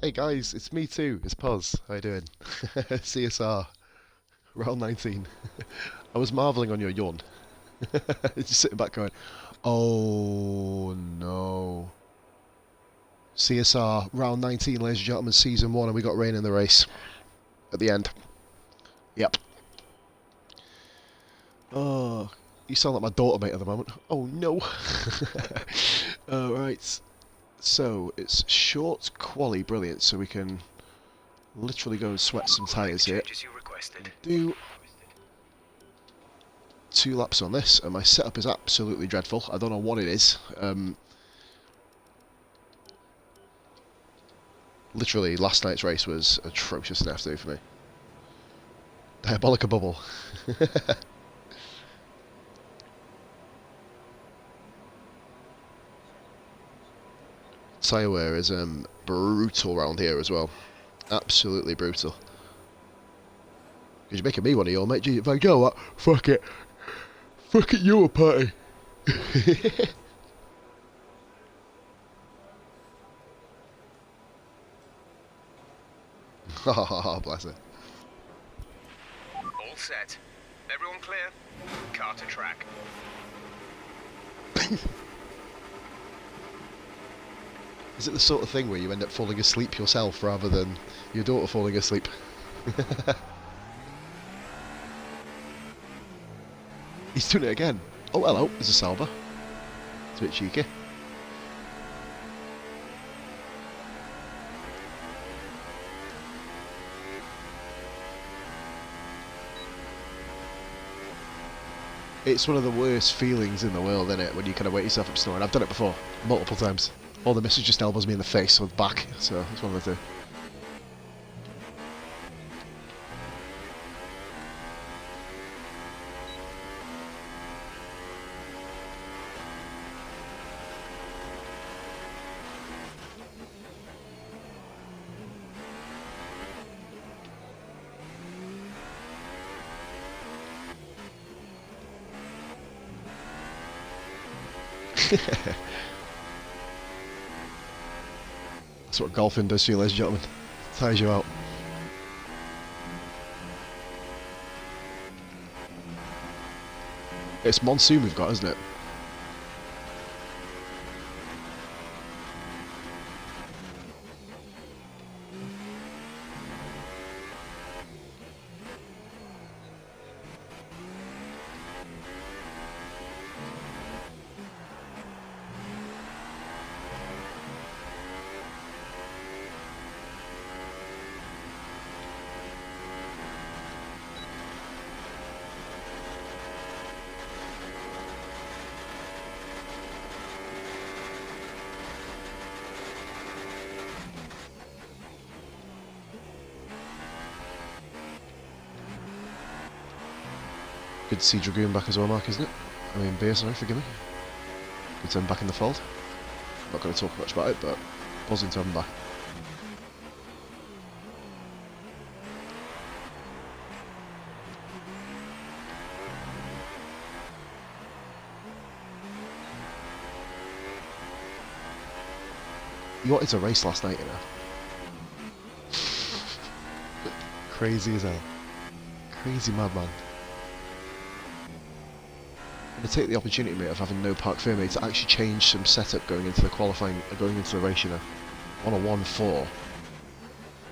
Hey guys, it's me too. It's Poz. How you doing? CSR, round 19. I was marvelling on your yawn. Just sitting back going, oh no. CSR, round 19, ladies and gentlemen, season 1, and we got rain in the race at the end. Yep. Oh, you sound like my daughter, mate, at the moment. Oh no. Right. So, it's short quali, brilliant, so we can literally go and sweat some tyres here. Do 2 laps on this, and my setup is absolutely dreadful. I don't know what it is. Literally, last night's race was atrocious in F2 for me. Diabolica bubble. Tyre wear is brutal round here as well. Absolutely brutal. Because you're making me one of your mate. If I go, what? Fuck it. Fuck it, you a party. Oh, bless it. All set. Everyone clear? Car to track. Is it the sort of thing where you end up falling asleep yourself rather than your daughter falling asleep? He's doing it again. Oh, hello, there's a Salva. It's a bit cheeky. It's one of the worst feelings in the world, isn't it, when you kind of wake yourself up snoring. I've done it before, multiple times. Or the missus just elbows me in the face or the back, so it's one of the two. That's what golfing does to you, ladies and gentlemen. Tires you out. It's monsoon we've got, isn't it? Good to see Dragoon back as well, Mark, isn't it? I mean, Beer, sorry, forgive me. Good to have him back in the fold. Not going to talk much about it, but buzzing to have him back. You wanted to race last night, you know. Crazy as hell. Crazy madman. I'm going to take the opportunity, mate, of having no park firmly to actually change some setup going into the qualifying, going into the race, you know. On a 1-4.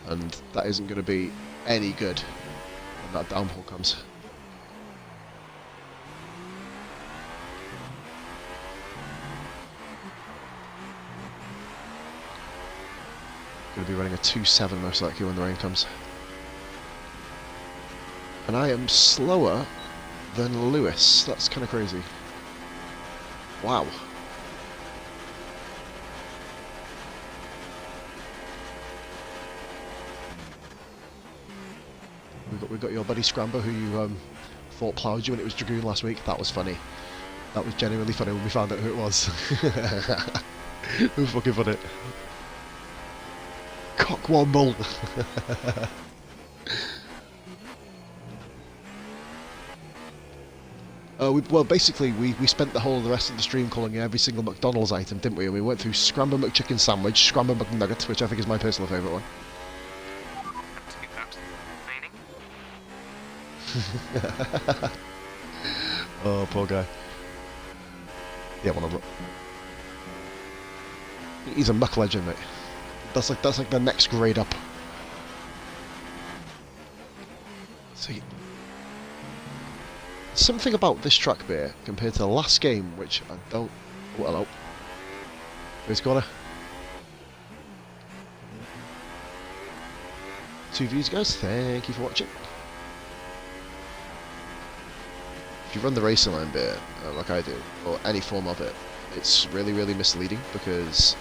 And that isn't going to be any good when that downpour comes. Going to be running a 2.7 most likely when the rain comes. And I am slower than Lewis. That's kind of crazy. Wow. We got your buddy Scramber, who you thought ploughed you when it was Dragoon last week. That was funny. That was genuinely funny when we found out who it was. Who fucking funny. Cock one bull. Well, basically, we spent the whole of the rest of the stream calling every single McDonald's item, didn't we? And we went through Scramble McChicken Sandwich, Scramble McNugget, which I think is my personal favourite one. Oh, poor guy. Yeah, one of them. He's a muck legend, mate. That's like the next grade up. See, something about this track beer compared to the last game, which I don't. Oh, hello. Where's Connor? 2 views, guys. Thank you for watching. If you run the racing line bit, like I do, or any form of it, it's really, really misleading because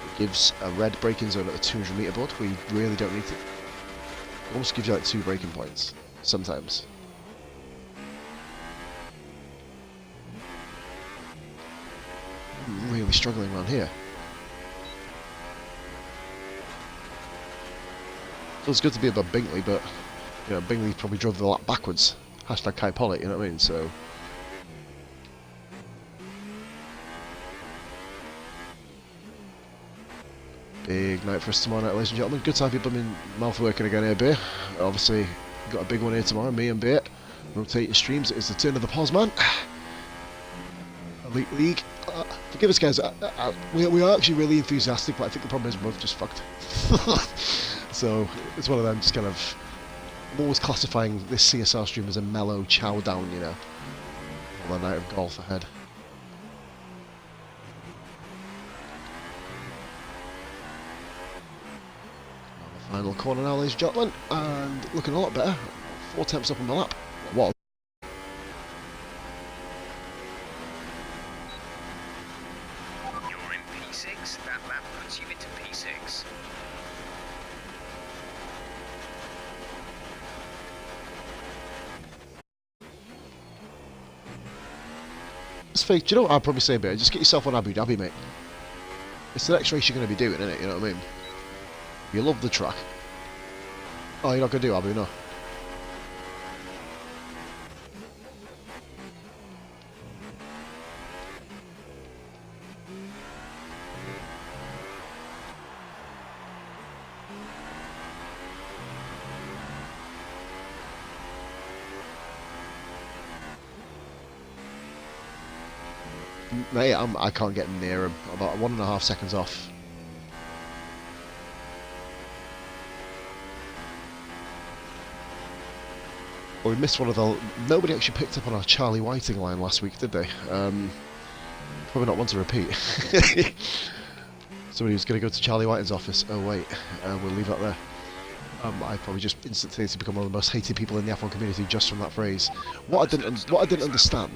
it gives a red braking zone at the 200 metre board where you really don't need it. It almost gives you like 2 braking points, sometimes. I'm really struggling around here. Feels good to be above Bingley, but you know, Bingley probably drove the lap backwards. Hashtag Kai Pollitt, you know what I mean? So big night for us tomorrow night, ladies and gentlemen. Good to have your blooming mouth working again here, Beer. Obviously, got a big one here tomorrow, me and Beer. Rotating streams, it is the turn of the Posman. Elite League. Forgive us, guys. We are actually really enthusiastic, but I think the problem is we're both just fucked. So, it's one of them, just kind of... I'm always classifying this CSR stream as a mellow chow down, you know. On the night of golf ahead. Final corner now, ladies and gentlemen, and looking a lot better. 4 temps up on the lap. What? You're in P6. That lap puts you into P6. It's fake. Do you know what I'd probably say, Bear? Just get yourself on Abu Dhabi, mate. It's the next race you're going to be doing, isn't it? You know what I mean? You love the track. Oh, you're not going to do Abu, no? Mate, I can't get near him. I'm about 1.5 seconds off. Well, we missed one of the... Nobody actually picked up on our Charlie Whiting line last week, did they? Probably not one to repeat. Somebody was going to go to Charlie Whiting's office. Oh, wait. We'll leave that there. I probably just instantaneously become one of the most hated people in the F1 community just from that phrase. What I didn't understand...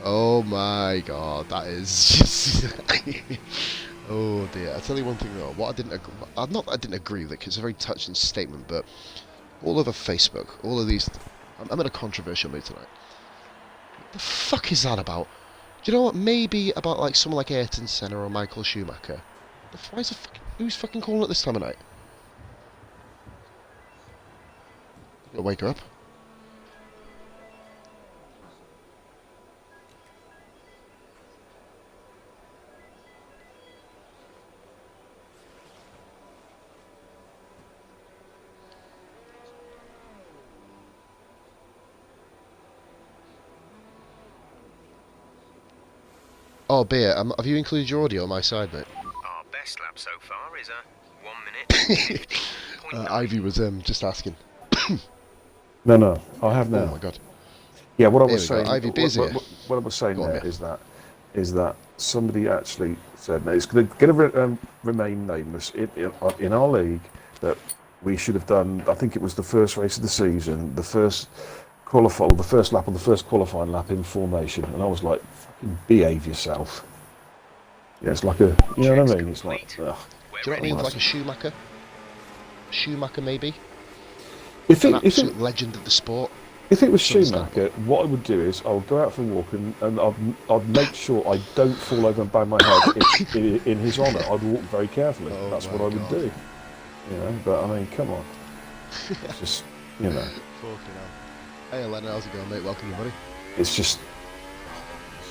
Oh my god, that is just... Oh dear. I'll tell you one thing though, what I didn't agree with it, because it's a very touching statement, but all over Facebook, all of these... I'm in a controversial mood tonight. What the fuck is that about? Do you know what, maybe about like someone like Ayrton Senna or Michael Schumacher. Why is who's fucking calling it this time of night? Gotta wake her up. Oh, Beer, have you included your audio on my side, mate? Our best lap so far is a 1 minute 50.9. Ivy was just asking. No, I have now. Oh my god. Yeah, what I Here was we go. saying. Ivy, busy. What I was saying Go on, there yeah. is that somebody actually said, now it's going to remain nameless in our league, that we should have done. I think it was the first race of the season, the first lap of the first qualifying lap in formation, and I was like, fucking behave yourself. Yeah, it's like a, you know what I mean? It's like, ugh. Do you know what I mean? Like a Schumacher? Schumacher, maybe? If An it, absolute legend of the sport. If it was To understand. Schumacher, what I would do is I would go out for a walk and I'd make sure I don't fall over and bang my head in his honour. I'd walk very carefully. Oh That's my what I would God. do. You know, but I mean, come on. It's just, you know, Fucking hell. Hey, Lennon, how's it going, mate? Welcome, you, buddy. it's just.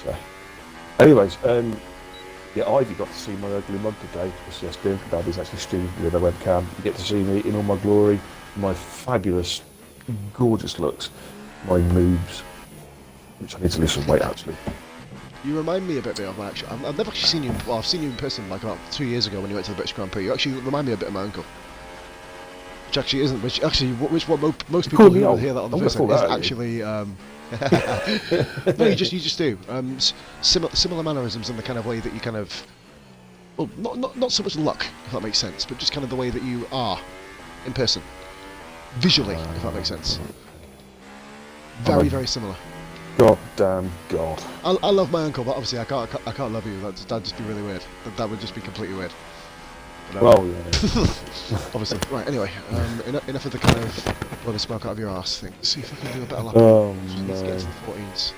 So. Anyways, yeah, Ivy got to see my ugly mug today because yes, Daddy's actually streaming with a webcam. You get to see me in all my glory, my fabulous, gorgeous looks, my moves, which I need to lose some weight actually. You remind me a bit of my actual. I've never actually seen you. Well, I've seen you in person like about 2 years ago when you went to the British Grand Prix. You actually remind me a bit of my uncle. Which actually isn't. Which actually, which what most people who will hear that on the first time is actually. No, you just do. Similar mannerisms and the kind of way that you kind of. Well, not so much luck, if that makes sense, but just kind of the way that you are in person, visually, if that makes sense. Very similar. God damn God. I love my uncle, but obviously I can't love you. That'd just be really weird. That would just be completely weird. But, Well, yeah. obviously. Right. Anyway, enough of the kind of blow the smoke out of your ass thing. See if I can do a better lap. Oh Just need to get to no. the 14s.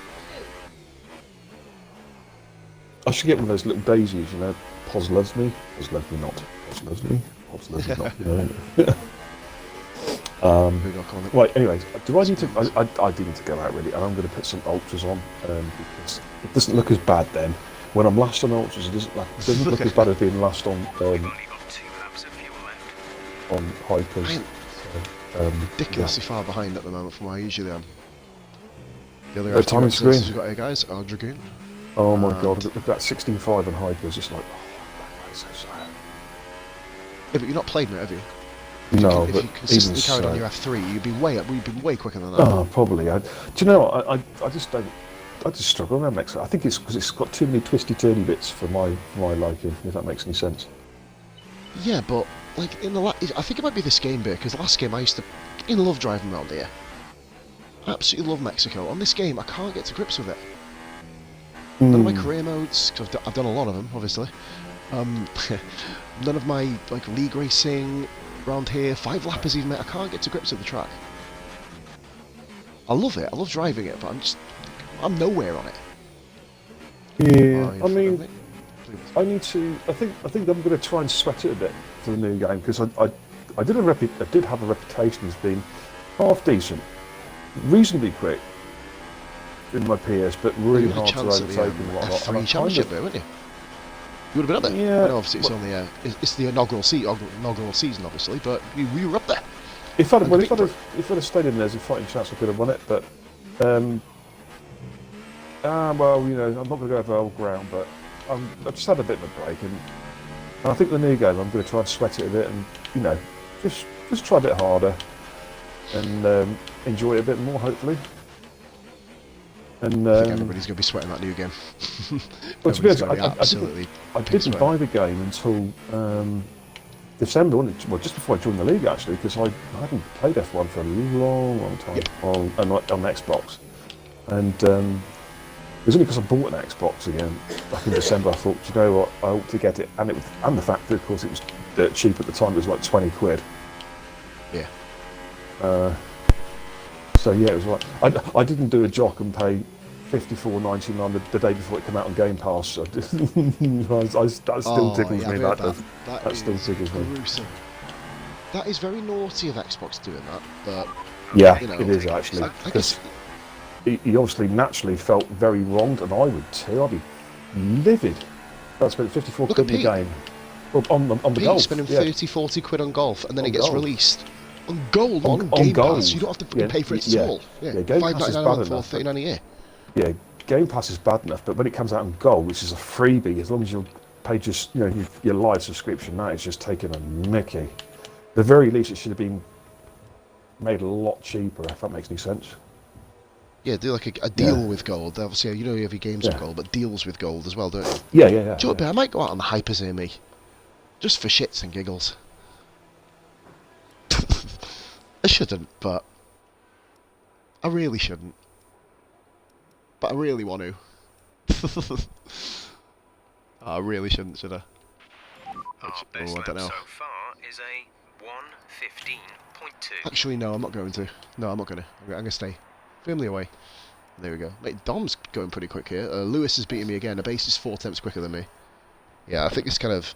I should get one of those little daisies, you know. Pos loves me. Pos loves me not. Pos loves me. Pos loves me not. You know. Right, anyways, do I need to... I do need to go out, really, and I'm going to put some ultras on, because it doesn't look as bad then. When I'm last on ultras, it doesn't look as bad as being last on We've only got 2 laps of fuel left. on hypers. So, Ridiculously far behind at the moment from where I usually am. The other timing screen. we've got here, guys, are Dragoon. oh my god, look at that 16.5 on hypers, it's like... Oh, that's so sad. Yeah, but you've not played it, have you? No, If but you consistently even carried so, on your F3, you'd be way quicker than that. Oh, probably. Do you know what? I just don't. I just struggle around Mexico. I think it's because it's got too many twisty turny bits for my liking. If that makes any sense. Yeah, but like in the I think it might be this game bit because last game I used to love driving around here. Absolutely love Mexico. On this game, I can't get to grips with it. None of my career modes, because I've done a lot of them, obviously. None of my like league racing around here, 5 lappers even. I can't get to grips with the track. I love it. I love driving it, but I'm nowhere on it. Yeah, Five, I mean, I I need to. I think I'm going to try and sweat it a bit for the new game because I did have a reputation as being half decent, reasonably quick in my PS, but really hard to overtake and whatnot. F3 championship there, wouldn't you? You would have been up there. Yeah. I know obviously it's only it's the inaugural season, obviously, but we were up there. If I'd have stayed in there, there's a fighting chance I could have won it, but well, you know, I'm not going to go over old ground, but I've just had a bit of a break, and I think the new game, I'm going to try and sweat it a bit, and you know, just try a bit harder, and enjoy it a bit more, hopefully. And I think everybody's going to be sweating that new game. well, to be honest, I didn't sweating. buy the game until December, wasn't it? Well, just before I joined the league, actually, because I hadn't played F1 for a long time on Xbox, and it was only because I bought an Xbox again back in December. I thought, you know what, I ought to get it, and the fact that, of course, it was dirt cheap at the time. It was like 20 quid. Yeah. So yeah, it was right. I didn't do a jock and pay $54.99 the day before it came out on Game Pass. So that still tickles me. That still tickles me. Gruesome. That is very naughty of Xbox doing that, but yeah, you know, it is actually. I Because guess he obviously naturally felt very wronged, and I would too. I'd be livid. I spent 54 Look quid at in the game. Well, on the Pete golf. spending Yeah. 30-40 quid on golf, and then On it gets golf. released on gold on On Game gold. Pass. You don't have to Yeah, pay for it yeah. at all. Yeah, Game Pass is $5.99 a bad month or enough, but- $39 a year. Yeah, Game Pass is bad enough, but when it comes out on gold, which is a freebie, as long as you pay just your live subscription, that is just taking a mickey. The very least, it should have been made a lot cheaper, if that makes any sense. Yeah, do like a deal with gold. Obviously, you know you have your games with Yeah. gold, but deals with gold as well, don't you? Yeah. Do you know what, I might go out on the hypers here, me. Just for shits and giggles. I shouldn't, but I really shouldn't. But I really want to. I really shouldn't, should I? Our best lap so far is a 1:15.2. Actually, no, I'm not going to. No, I'm not going to. I'm going to stay firmly away. There we go. Mate, Dom's going pretty quick here. Lewis is beating me again. The base is 4 tenths quicker than me. Yeah, I think it's kind of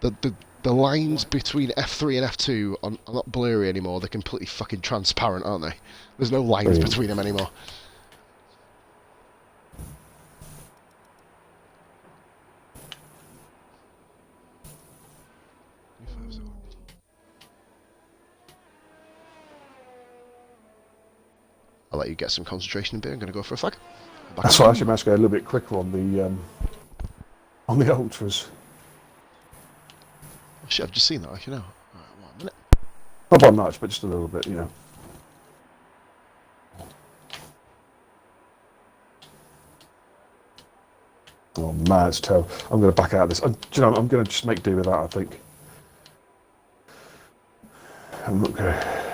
The lines between F3 and F2 are not blurry anymore. They're completely fucking transparent, aren't they? There's no lines Brilliant. between them anymore. I'll let you get some concentration in beer. I'm going to go for a fag. That's why I actually managed to go a little bit quicker on the ultras. Oh, shit, I've just seen that. Like, you know. Alright, 1 minute. Not by much, but just a little bit, you know. Oh man, it's terrible. I'm going to back out of this. Do you know, I'm going to just make do with that, I think. I'm not going to...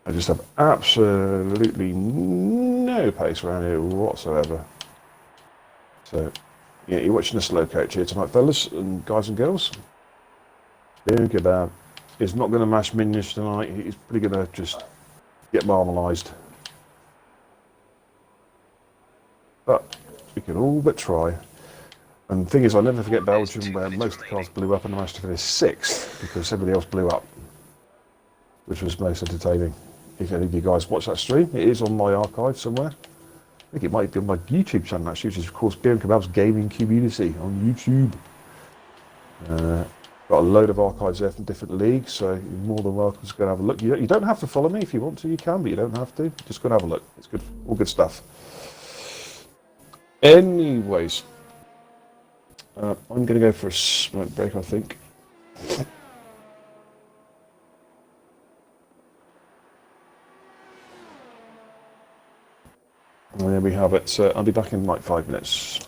I just have absolutely no pace around here whatsoever. So, yeah, you're watching the slow coach here tonight, fellas and guys and girls. Beer Kebab is not going to mash minions tonight. He's probably going to just get marmalised. But we can all but try. And the thing is, I'll never forget Belgium, where most of the cars blew up and I managed to finish 6th because everybody else blew up, which was most entertaining. If any of you guys watch that stream, it is on my archive somewhere. I think it might be on my YouTube channel actually, which is of course Beer and Kebab's gaming community on YouTube. Got a load of archives there from different leagues, so you're more than welcome to go and have a look. You don't have to follow me if you want to, you can, but you don't have to. Just go and have a look. It's good, all good stuff. Anyways, I'm going to go for a smoke break, I think. And there we have it. So I'll be back in like 5 minutes.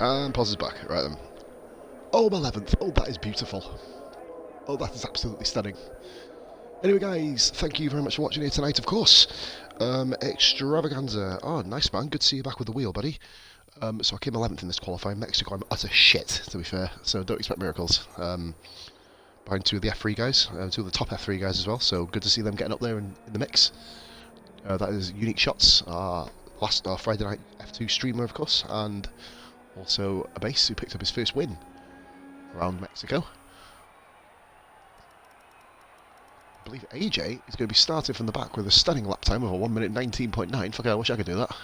And pause is back. Right then. Oh, I'm 11th. Oh, that is beautiful. Oh, that is absolutely stunning. Anyway, guys, thank you very much for watching here tonight, of course. Extravaganza. Oh, nice, man. Good to see you back with the wheel, buddy. So I came 11th in this qualifying. Mexico, I'm utter shit, to be fair, so don't expect miracles. Behind two of the F3 guys, two of the top F3 guys as well, so good to see them getting up there in the mix. That is Unique Shots, our Friday night F2 streamer, of course, and also a base who picked up his first win around Mexico. I believe AJ is going to be starting from the back with a stunning lap time of a 1 minute 19.9. Fuck, I wish I could do that.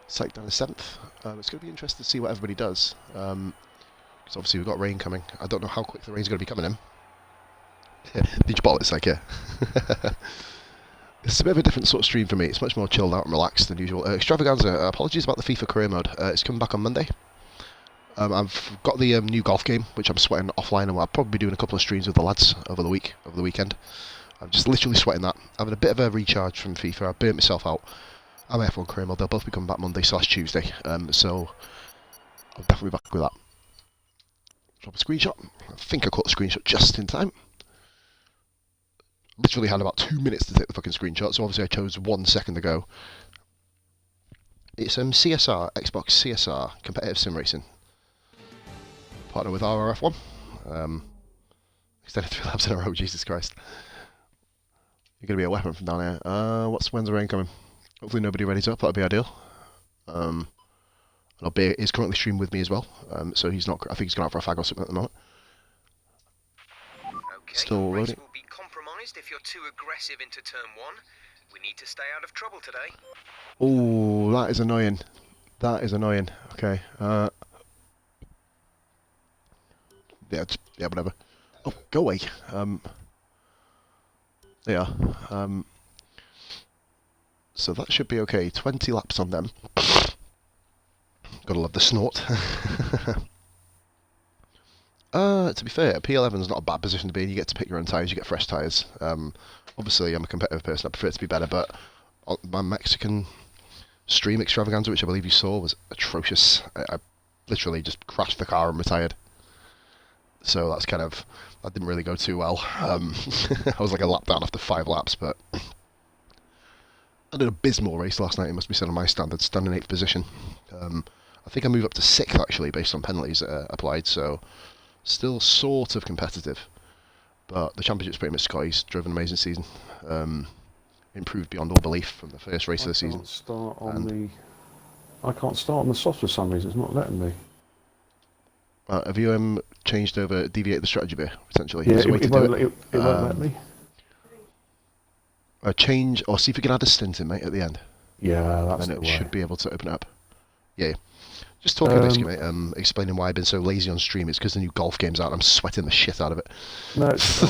Psyched down to 7th. It's going to be interesting to see what everybody does. Because obviously we've got rain coming. I don't know how quick the rain's going to be coming in. Did you bottle it, like, yeah. It's a bit of a different sort of stream for me. It's much more chilled out and relaxed than usual. Extravaganza, apologies about the FIFA career mode. It's coming back on Monday. I've got the new golf game, which I'm sweating offline, and I'll probably be doing a couple of streams with the lads over the weekend. I'm just literally sweating that. Having a bit of a recharge from FIFA. I burnt myself out. I'm F1 career mode. They'll both be coming back Monday/Tuesday. So I'll definitely be back with that. Drop a screenshot. I think I caught the screenshot just in time. Literally had about 2 minutes to take the fucking screenshot, so obviously I chose 1 second to go. It's CSR, Xbox CSR, competitive sim racing. Partner with RRF1. Extended 3 laps in a row, Jesus Christ. You're going to be a weapon from down here. When's the rain coming? Hopefully nobody readies up, that'd be ideal. And Albeit is currently streaming with me as well, so he's not. I think he's gone out for a fag or something at the moment. Okay, Still race loading. will be compromised if you're too aggressive into turn 1. We need to stay out of trouble today. Oh, that is annoying. That is annoying. Okay. Yeah, whatever. Oh, go away. There you are. So that should be okay. 20 laps on them. Gotta love the snort. To be fair, P11's not a bad position to be in. You get to pick your own tyres, you get fresh tyres. Obviously, I'm a competitive person, I prefer it to be better, but my Mexican stream extravaganza, which I believe you saw, was atrocious. I literally just crashed the car and retired. So that's kind of... that didn't really go too well. I was like a lap down after 5 laps, but... I did an abysmal race last night, it must be said on my standards, done in 8th position. I think I moved up to 6th actually, based on penalties applied, so still sort of competitive. But the championship's pretty much Scotty's, drove an amazing season. Improved beyond all belief from the first race of the season. I can't start on the soft for some reason, it's not letting me. Have you changed over, deviate the strategy bit, essentially? Yeah, it won't let me. Change, or see if you can add a stint in, mate, at the end. Yeah, that's and the it way. should be able to open it up. Yeah. Just talking basically, mate, explaining why I've been so lazy on stream. It's because the new golf game's out and I'm sweating the shit out of it. No, it's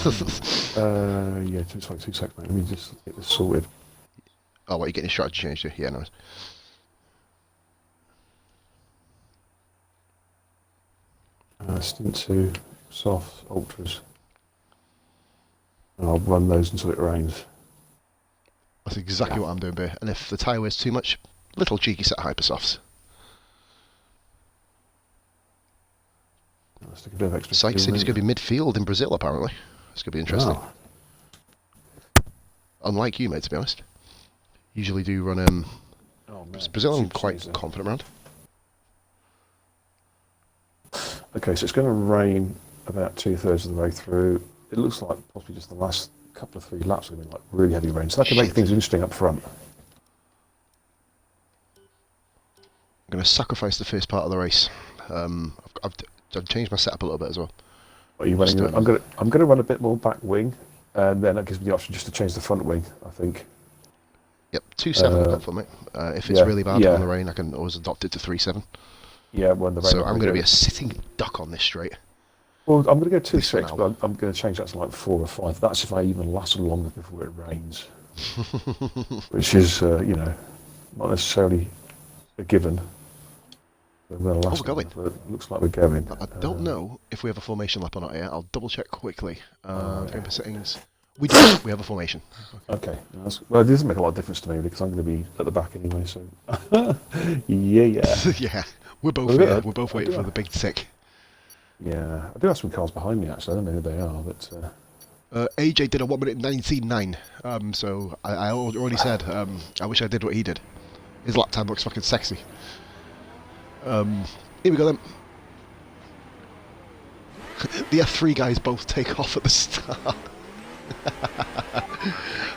yeah, just like 2 seconds, mate. Let me just get this sorted. Oh, what, you're getting your strategy changed to? Yeah, nice. Stint 2, soft, ultras. And I'll run those until it rains. That's exactly what I'm doing, Bear. And if the tyre weighs too much, little cheeky set of hypersofts. Let's take a bit of extra. Sykes said he's going to be midfield in Brazil, apparently. It's going to be interesting. Oh. Unlike you, mate, to be honest. Usually do run Brazil, I'm quite confident around. Okay, so it's going to rain about 2/3 of the way through. It looks like possibly just the last couple of 3 laps are going to be like really heavy rain, so that can make things interesting up front. I'm going to sacrifice the first part of the race. I've changed my setup a little bit as well. Are you running? I'm going to run a bit more back wing, and then that gives me the option just to change the front wing, I think. Yep, 2.7 good for me. If it's really bad on the rain, I can always adopt it to 3.7. Yeah, when the rain. So I'm going to be a sitting duck on this straight. Well, I'm going to go 2.6, but I'm going to change that to like 4 or 5. That's if I even last longer before it rains. Which is, you know, not necessarily a given. But we're going. It looks like we're going. I don't know if we have a formation lap or not yet. I'll double check quickly. Going for settings. We do. We have a formation. Okay. Well, it doesn't make a lot of difference to me because I'm going to be at the back anyway. So, yeah. Yeah. We're both Well, here. yeah, We're both I waiting do for have- the big tick. Yeah, I do have some cars behind me actually. I don't know who they are, but AJ did a 1 minute 19.9. So I already said I wish I did what he did. His lap time looks fucking sexy. Here we go then. The F3 guys both take off at the start.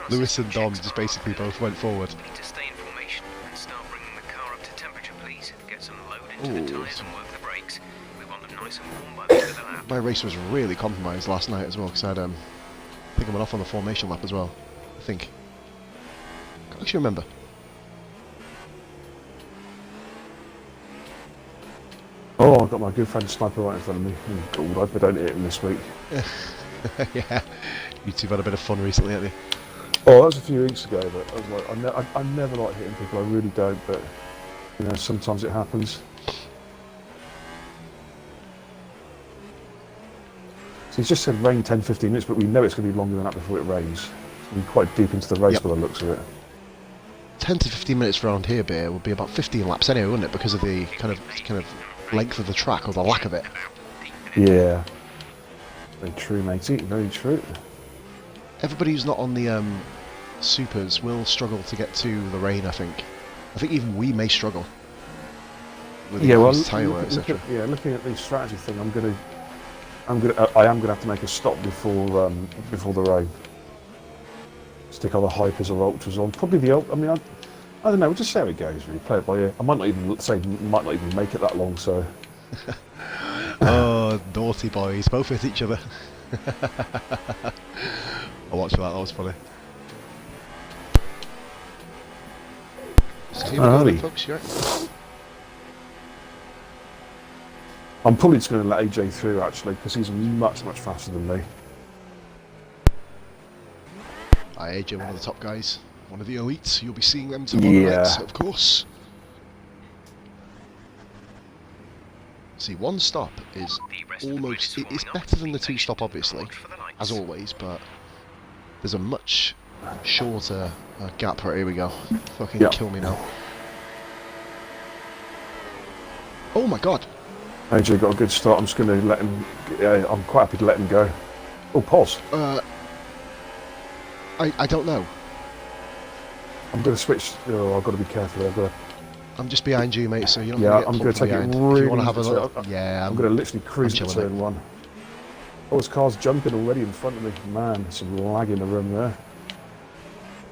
Lewis and Dom just basically both went forward. Need to stay in formation and start bringing the car up to temperature, please. Get some load into the Ooh. tyres and work the brakes. We want them nice and warm by the end of the lap. My race was really compromised last night as well because I had I think I went off on the formation lap as well. I think. Can't actually remember. oh, I've got my good friend Sniper right in front of me. Oh, God, I hope I don't hit him this week. Yeah, you two have had a bit of fun recently, haven't you? Oh, that was a few weeks ago, but I was like, I never like hitting people. I really don't, but you know, sometimes it happens. So he's just said rain 10-15 minutes, but we know it's going to be longer than that before it rains. It's going to be quite deep into the race Yep. by the looks of it. 10 to 15 minutes around here, beer would be about 15 laps anyway, wouldn't it? Because of the kind of length of the track or the lack of it. Yeah. Very true, matey. Very true. Everybody who's not on the supers will struggle to get to the rain. I think even we may struggle with Yeah, well, tyre wear, etc. looking at the strategy thing, I am gonna have to make a stop before the rain. Stick other hypers or ultras on. Probably the I mean, I don't know. We'll just see how it goes. Really, play it by ear. I might not even make it that long. So. Oh, naughty boys, both hit each other. I watched that. That was funny. So here we go, then, folks. You right? I'm probably just going to let AJ through actually because he's much faster than me. AJ, one of the top guys, one of the elites. You'll be seeing them tomorrow night, of course. See, one stop is almost... It's better than the two stop, obviously, as always, but there's a much shorter gap. Right, here we go. Fucking kill me now. Oh my god! AJ got a good start. I'm just going to let him... I'm quite happy to let him go. Oh, pause. I don't know. I'm going to switch. Oh, I've got to be careful. I'm just behind you, mate, so you're not Yeah, going I'm going to take behind. it really... If you want to have a little... Yeah, I'm going to literally cruise to chilling, turn one. Oh, his car's jumping already in front of me. Man, there's some lag in the room there.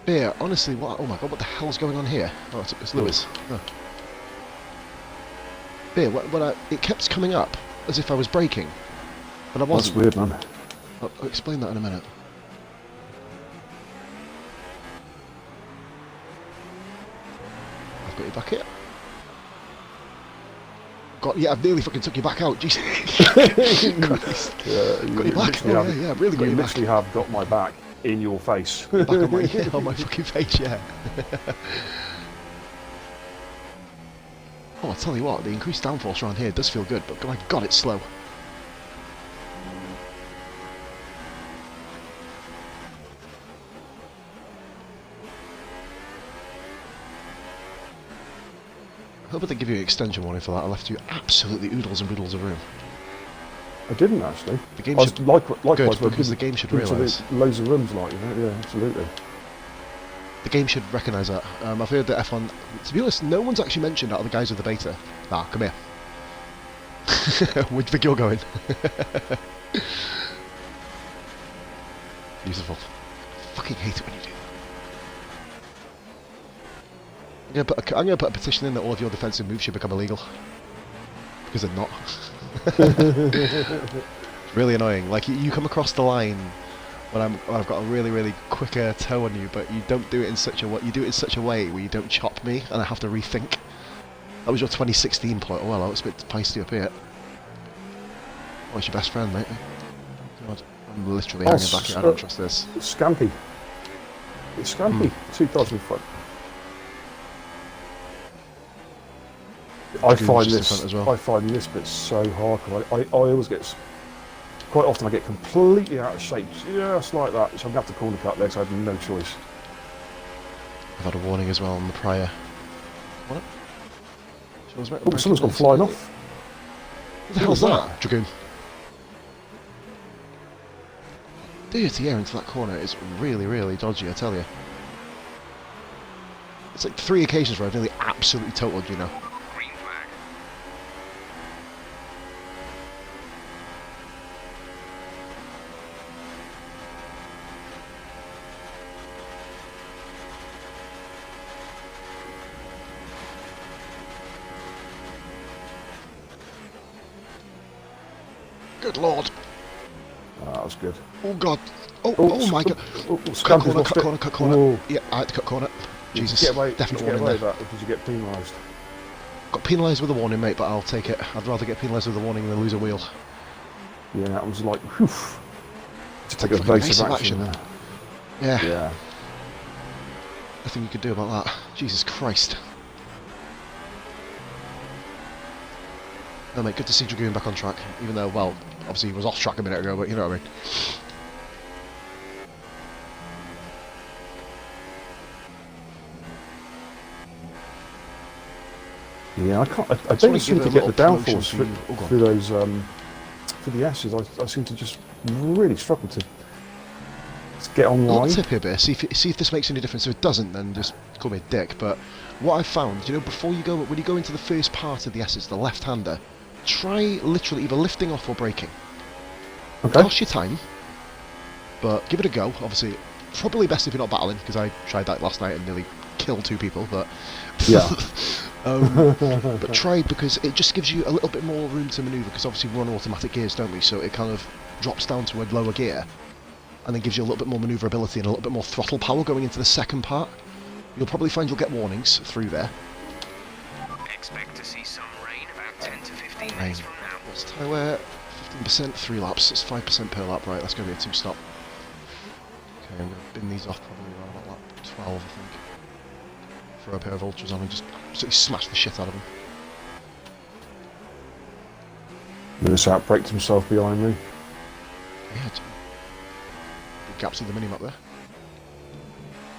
Yeah, honestly, what? Oh my god, what the hell's going on here? Oh, it's Lewis. Oh. Yeah, it kept coming up as if I was braking, but I wasn't. That's weird, man. I'll explain that in a minute. I've got you back here. God, yeah, I've nearly fucking took you back out. Jesus. Christ. Got you back. Oh, yeah, really got you back. You literally have got my back in your face. Back on my fucking face, yeah. Oh, I'll tell you what, the increased downforce around here does feel good, but my god, it's slow. I hope they give you an extension warning for that. I left you absolutely oodles and boodles of room. I didn't actually. The game I should... was likewise, good, because the game should realise. Loads of rooms like, you know, yeah, absolutely. The game should recognise that. I've heard that F1... To be honest, no one's actually mentioned out of the guys with the beta. Nah, come here. Where do you think you're going? Beautiful. I fucking hate it when you do that. I'm gonna put a petition in that all of your defensive moves should become illegal. Because they're not. It's really annoying. Like, you come across the line when I've got a really quicker toe on you, but you don't do it in such a way. You do it in such a way where you don't chop me, and I have to rethink. That was your 2016 plot. Oh well, it's a bit feisty up here. What's your best friend, mate? God, I'm literally hanging back here. I don't trust this. Scampy. It's Scampy. 2005. I find this bit so hard. I always get... Quite often I get completely out of shape, just like that, so I'm going to have to corner cut there, so I have no choice. I've had a warning as well on the prior. What? Oh, someone's gone flying off. What the hell's that? Dragoon. Dirty air into that corner is really, really dodgy, I tell you. It's like 3 occasions where I've nearly absolutely totaled, you know. Green flag. Good lord. Oh, that was good. Oh god. Oh my god. Cut corner, cut corner. Oh. Yeah, I had to cut corner. Jesus. Did you get away, Definite did you get warning away there. with that, or did you get penalised? Got penalised with a warning, mate, but I'll take it. I'd rather get penalised with a warning than lose a wheel. Yeah, that was like, whew. To take evasive action there. Yeah. Yeah. Nothing you could do about that. Jesus Christ. No, mate, good to see Dragoon back on track. Even though, well, obviously he was off track a minute ago, but you know what I mean. Yeah, I don't seem to get the downforce through those, for the S's. I seem to just really struggle to get online. Little tip here, Bear. See if this makes any difference. If it doesn't, then just call me a dick. But what I found, you know, when you go into the first part of the S's, the left-hander, try literally either lifting off or braking. Okay. Cost you time, but give it a go. Obviously, probably best if you're not battling, because I tried that last night and nearly killed 2 people. But Yeah. but try, because it just gives you a little bit more room to manoeuvre. Because obviously we're on automatic gears, don't we? So it kind of drops down to a lower gear, and then gives you a little bit more manoeuvrability and a little bit more throttle power going into the second part. You'll probably find you'll get warnings through there. Expect to see some rain about 10 to 15 Rain. minutes from now. What's tyre wear? 15%, 3 laps. It's 5% per lap, right? That's going to be a 2-stop. Okay, I'm going to bin these off probably around about lap 12, I think. Throw a pair of ultras on and just absolutely smash the shit out of them. Lewis outbraked himself behind me. Yeah, big gaps in the mini-map there.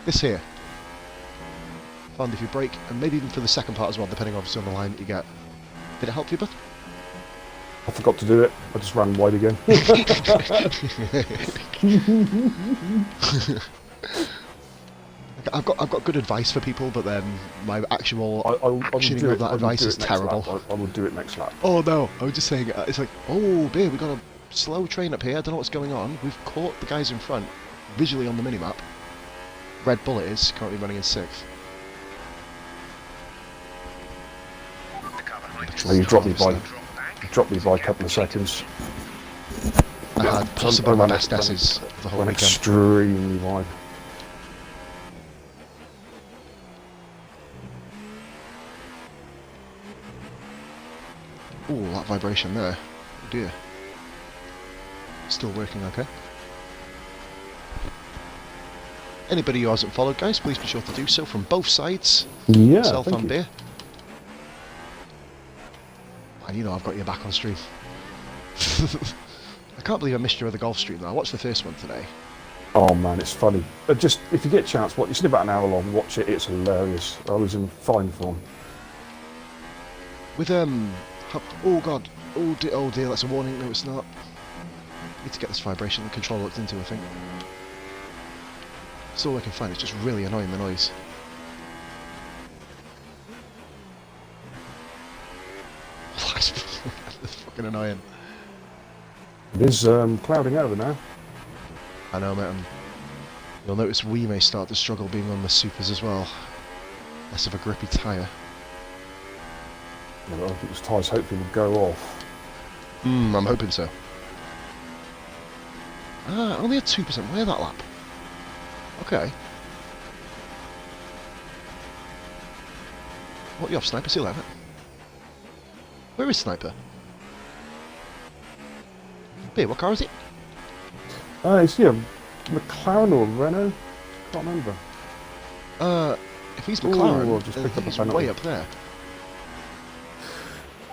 This here. Found if you brake, and maybe even for the second part as well, depending obviously on the line that you get. Did it help you, bud? I forgot to do it. I just ran wide again. I've got good advice for people, but then my actual I will actioning do of it. that advice is next terrible. lap. I will do it next lap. Oh no, I was just saying, it's like, oh beer, we've got a slow train up here, I don't know what's going on. We've caught the guys in front, visually on the minimap. Red Bull it is, currently running in 6th. The car behind us Oh, you dropped me is by drop back. a couple of seconds. I had possibly my best S's of the whole Went weekend. extremely wide. Ooh, that vibration there. Oh dear. Still working okay. Anybody who hasn't followed, guys, please be sure to do so from both sides. Yeah, Myself thank and you. Beer. And you know I've got your back on stream. I can't believe I missed your other golf stream though. I watched the first one today. Oh man, it's funny. Just if you get a chance, it's about an hour long. Watch it. It's hilarious. I was in fine form. With oh god, oh dear, that's a warning. No, it's not. Need to get this vibration control looked into, I think. It's all I can find. It's just really annoying, the noise. That's fucking annoying. It is clouding over now. I know, mate. You'll notice we may start to struggle being on the supers as well. Less of a grippy tyre. I think those tyres hopefully will go off. I'm hoping so. Ah, only a 2%. Where that lap? Okay. What, you off, Sniper? See you later. Where is Sniper? Beer, what car is it? It's McLaren or Renault. Can't remember. If he's McLaren, I've just picked up a he's penalty. way up there.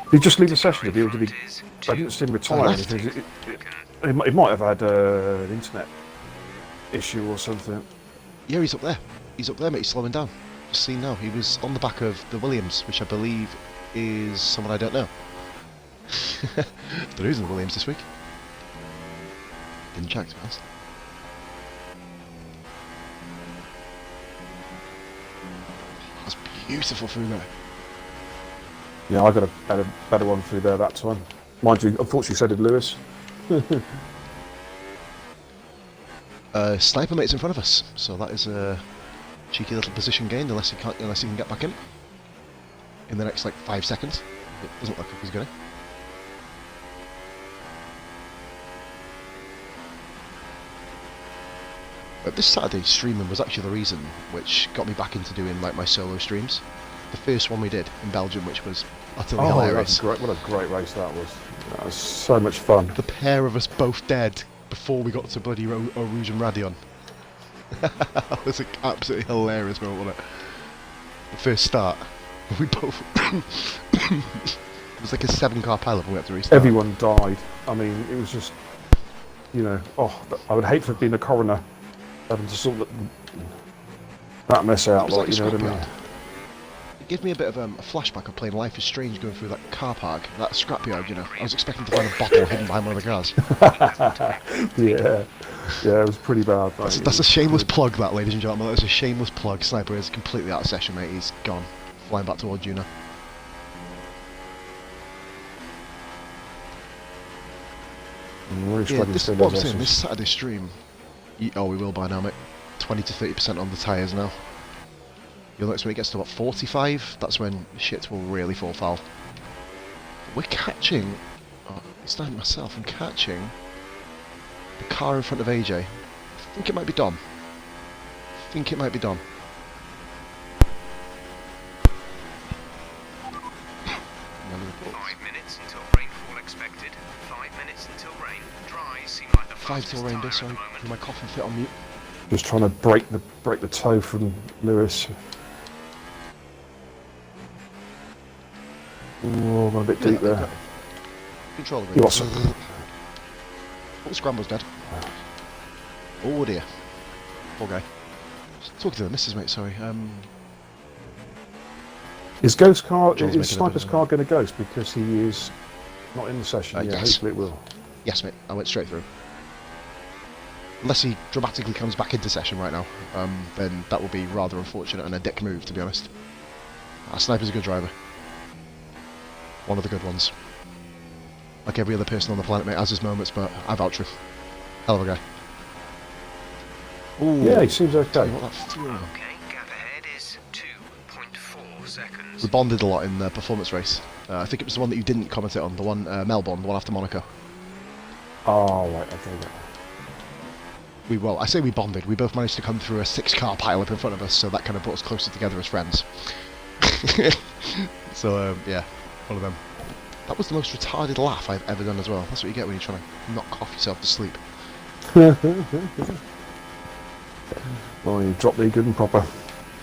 Did he just leave the session? Did he? I didn't see him retire. or left. anything. He might have had an internet issue or something. Yeah, he's up there. He's up there, mate. He's slowing down. Just seen now. He was on the back of the Williams, which I believe is someone I don't know. There isn't Williams this week. Didn't check, to be honest. That's beautiful through there. Yeah, I got a better one through there that time. Mind you, unfortunately, so did Lewis. Sniper mate's in front of us, so that is a cheeky little position gained unless he can get back in the next like 5 seconds. It doesn't look like he's gonna. This Saturday streaming was actually the reason which got me back into doing like my solo streams. The first one we did in Belgium, which was utterly hilarious. What a great race that was. That was so much fun. The pair of us both dead before we got to bloody Eau Rouge and Radion. That was an absolutely hilarious moment, wasn't it? The first start, we both... It was like a 7-car pilot when we had to restart. Everyone died. I mean, it was just, you know, I would hate for it being a coroner having to sort that mess out, like, you know what I mean? It gave me a bit of a flashback of playing Life is Strange going through that car park, that scrapyard, you know. I was expecting to find a bottle hidden behind one of the cars. Yeah, it was pretty bad. That's a shameless plug, that, ladies and gentlemen. That's a shameless plug. Sniper is completely out of session, mate. He's gone. Flying back towards you now. Really this Saturday stream. Oh, we will by now, mate. 20 to 30% on the tyres now. You'll notice when it gets to about 45, that's when shit will really fall foul. We're catching... Oh, it's not myself, I'm catching the car in front of AJ. I think it might be Dom. 5 minutes until rainfall expected. 5 minutes until rain. Dries seem like the 5 till rain, sorry. Put my cough and fit on mute. Just trying to break the toe from Lewis. Oh, I'm a bit deep there. Control the You rain. got some. Oh, the scramble's dead. Oh dear. Poor guy. Talking to the missus, mate, sorry. Is Sniper's car going to ghost because he is not in the session? Yeah, Yes. hopefully it will. Yes, mate, I went straight through. Unless he dramatically comes back into session right now, then that will be rather unfortunate and a dick move, to be honest. Sniper's a good driver. One of the good ones. Like every other person on the planet, mate, has his moments, but I vouch for him. Hell of a guy. Ooh. Yeah, he seems okay. Okay, gap ahead is 2.4 seconds. We bonded a lot in the performance race. I think it was the one that you didn't comment on, the one Melbourne, the one after Monaco. Oh, right, okay. I say we bonded. We both managed to come through a 6-car pile-up in front of us, so that kind of brought us closer together as friends. So, yeah, one of them. That was the most retarded laugh I've ever done as well. That's what you get when you're trying to knock off yourself to sleep. Well, you dropped the good and proper.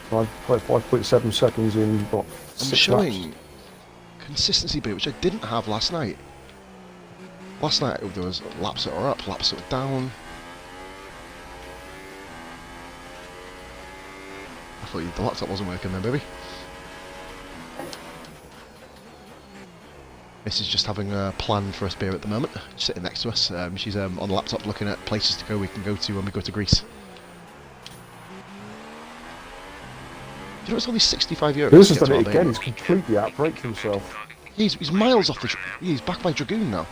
5.7 seconds in, what, I'm 6 showing laps? consistency bit, which I didn't have last night. Last night there was laps that were up, laps that were down. I thought the laptop wasn't working then, baby. Mrs. just having a plan for us beer at the moment, just sitting next to us. She's on the laptop looking at places to go we can go to when we go to Greece. You know, it's only 65 euros. This has done it again, he's completely outbraked himself. He's miles off the... He's back by Dragoon now.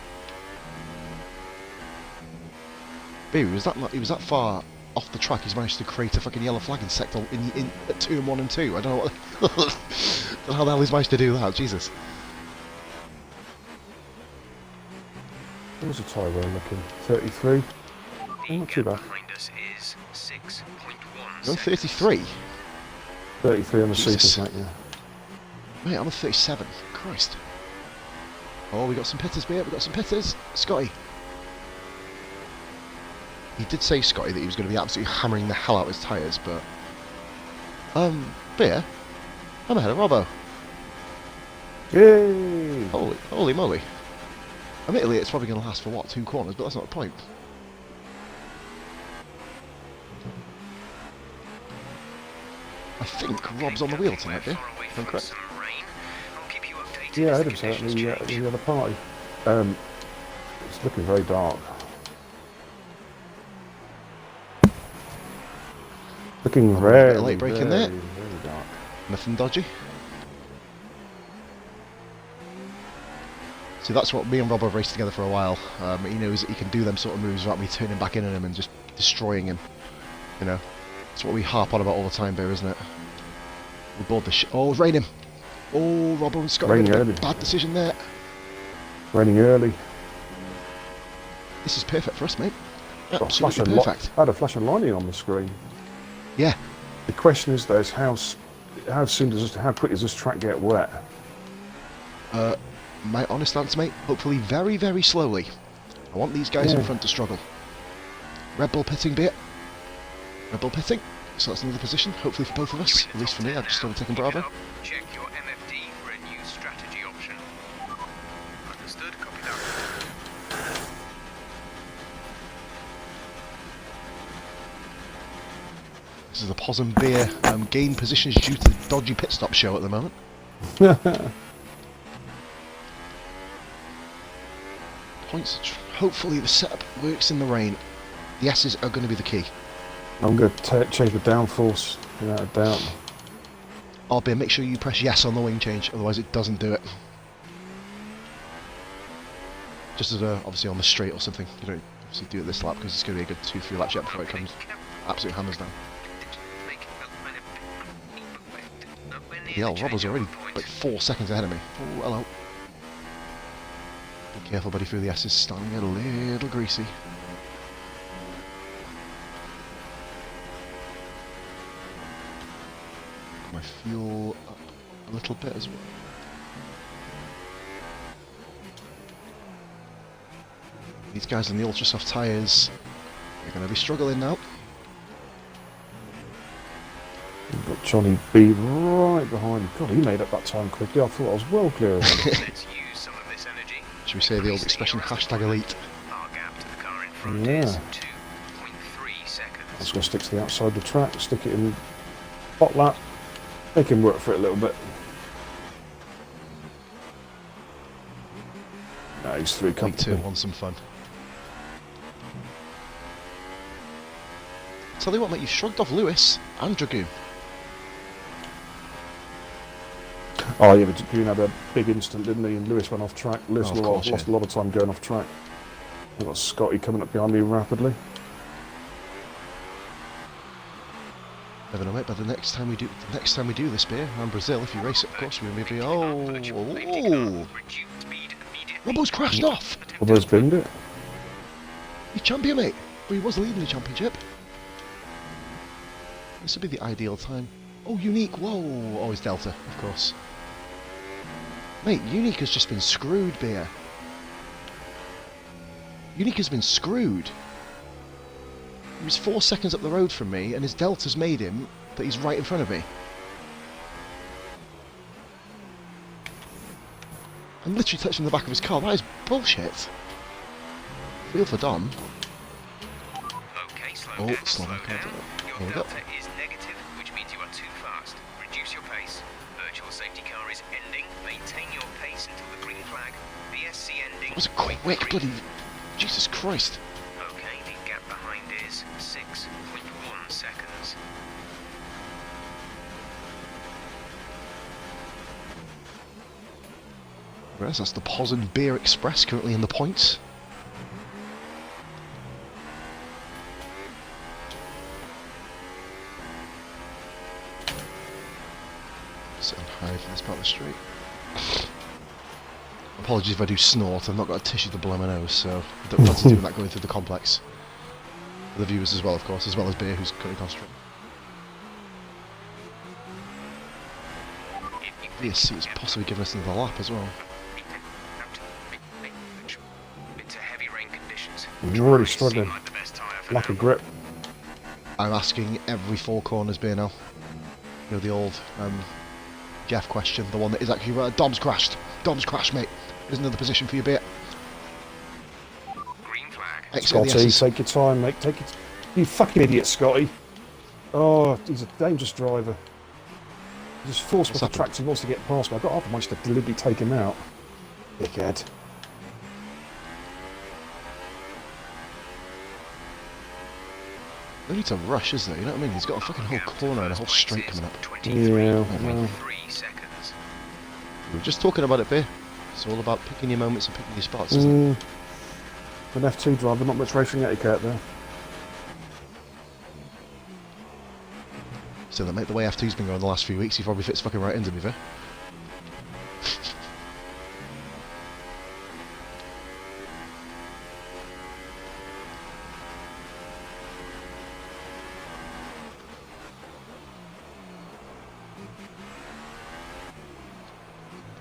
Baby, he was that far off the track, he's managed to create a fucking yellow flag in sector in at turn 1 and 2. I don't know what... don't know how the hell he's managed to do that, Jesus. What was the tyre we're looking? 33? Not too bad. Behind us is 6.1 You're on 33? 33 on the Jesus. supers, mate, yeah. Mate, I'm on 37. Christ. Oh, we got some pitters, mate. We got some pitters. Scotty. He did say, Scotty, that he was going to be absolutely hammering the hell out of his tyres, but... Beer? I'm ahead of Robbo. Yay! Holy moly. Admittedly, it's probably going to last for, what, 2 corners, but that's not the point. I think Rob's on the wheel tonight, dear. If I'm correct. Yeah, I heard him as say it the at conditions the change. other party. It's looking very dark. Looking A little bit very, of late break in very, there. very dark. Nothing dodgy. See, that's what me and Rob have raced together for a while. He knows that he can do them sort of moves without me turning back in on him and just destroying him. You know, it's what we harp on about all the time, there, isn't it? We board the oh, it's raining. Oh, Robbo and Scotty made a Raining early. bad decision there. Raining early. This is perfect for us, mate. Got a flash Absolutely of perfect. I had a flash of lightning on the screen. Yeah. The question is, though, is how quick does this track get wet? My honest answer, mate, hopefully very, very slowly. I want these guys in front to struggle. Red Bull pitting bit. Red Bull pitting. So that's another position, hopefully for both of us. At least for me, I've just overtaken Bravo. Check your MFD for a new strategy option. Understood, copy that. This is the Possum Beer gain positions due to the dodgy pit stop show at the moment. Points. Hopefully the setup works in the rain. The S's are going to be the key. I'm going to change the downforce, without a doubt. Albeit, make sure you press yes on the wing change, otherwise it doesn't do it. Just as obviously on the straight or something. You don't obviously do it this lap because it's going to be a good 2-3 laps yet before it comes absolute hammers down. Yeah, Robbo's already like 4 seconds ahead of me. Oh, hello. Be careful, buddy, through the S's, starting to get a little greasy. My fuel up a little bit as well. These guys on the ultra soft tyres, they're going to be struggling now. We've got Johnny B right behind. God, he made up that time quickly. I thought I was well clear of him. Let's use some of this energy. Should we say the old expression, hashtag elite? Our gap to the car in front Yeah. is 2.3 seconds. I'm just going to stick to the outside of the track, stick it in hot lap, make him work for it a little bit. No, he's through Week 2 comfortably. on some fun. Tell you what, mate, you shrugged off Lewis and Dragoon. Oh yeah, but Dragoon had a big instant, didn't he? And Lewis went off track. Lewis Oh, of course, lost yeah. a lot of time going off track. I've got Scotty coming up behind me rapidly. Never know, mate. But the next time we do this beer around Brazil, if you race it, of course, we'll be. Oh, Robbo's crashed off. Although binned it. He's champion, mate. Well, he was leading the championship. This would be the ideal time. Oh, Unique. Whoa. Oh, it's Delta, of course. Mate, Unique has just been screwed, beer. Unique has been screwed. He was 4 seconds up the road from me, and his Delta's made him that he's right in front of me. I'm literally touching the back of his car. That is bullshit. Feel for Dom. Okay, slow Oh, down, slow slow down. down. There Your we go. delta is negative, which means you are too fast. Reduce your pace. Virtual safety car is ending. Maintain your pace until the green flag. BSC ending. That was a quick bloody... Jesus Christ. Okay, the gap behind is 6.1 seconds. Whereas that's the Posen Beer Express currently in the points. Sitting high for this part of the street. Apologies if I do snort, I've not got a tissue to blow my nose, so I don't fancy doing that going through the complex. For the viewers as well, of course, as well as Beer, who's currently concentrating. VSC has possibly given us another lap as well. It's a heavy rain conditions. You're already Seem struggling. like the best tyre for Lack now. of grip. I'm asking every four corners beer now. You know, the old Jeff question, the one that is actually Dom's crashed. Dom's crashed, mate. There's another position for your beer. Green flag. Exit the Scotty, S's. take your time, mate. Take it. You fucking idiot, Scotty. Oh, he's a dangerous driver. Just forced What's with the happened? track. He wants to get past me. I got off and managed to deliberately take him out. Dickhead. No need to rush, is there? You know what I mean? He's got a fucking whole corner and a whole straight coming up. 23.3 seconds. We were just talking about it, Beer. It's all about picking your moments and picking your spots, isn't it? An F2 driver, not much racing etiquette there. So that, mate, the way F2's been going the last few weeks, he probably fits fucking right in, to be fair.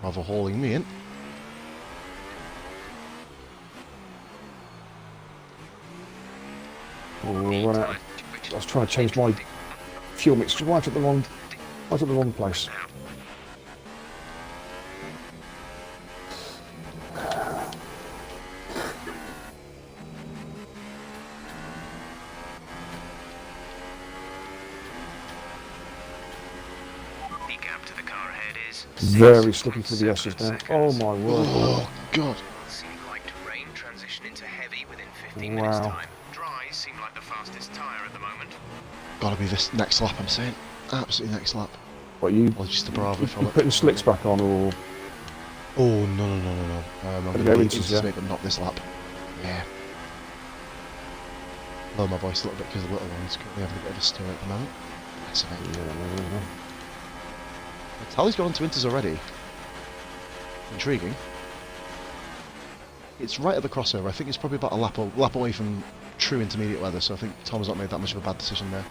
Rather hauling me in. Oh, run out. I was trying to change my fuel mix right at the wrong place. The gap to the car ahead is Very slippy through the S's now. Oh my word. Oh, God. Seem light rain transition into heavy within 15 minutes Wow. time. Dries seem like the fastest tyre at the moment. Gotta be this next lap, I'm saying. Absolutely next lap. What, you Apologies to Bravo, fella. putting slicks back on or... Oh, no. I'm Better going go to into, need yeah. to make them not this lap. Yeah. Lower my voice a little bit because the little one's currently having a bit of a stir at the moment. That's it, mate. Yeah. Tally's gone on to Inters already. Intriguing. It's right at the crossover. I think it's probably about a lap away from true intermediate weather, so I think Tom's not made that much of a bad decision there.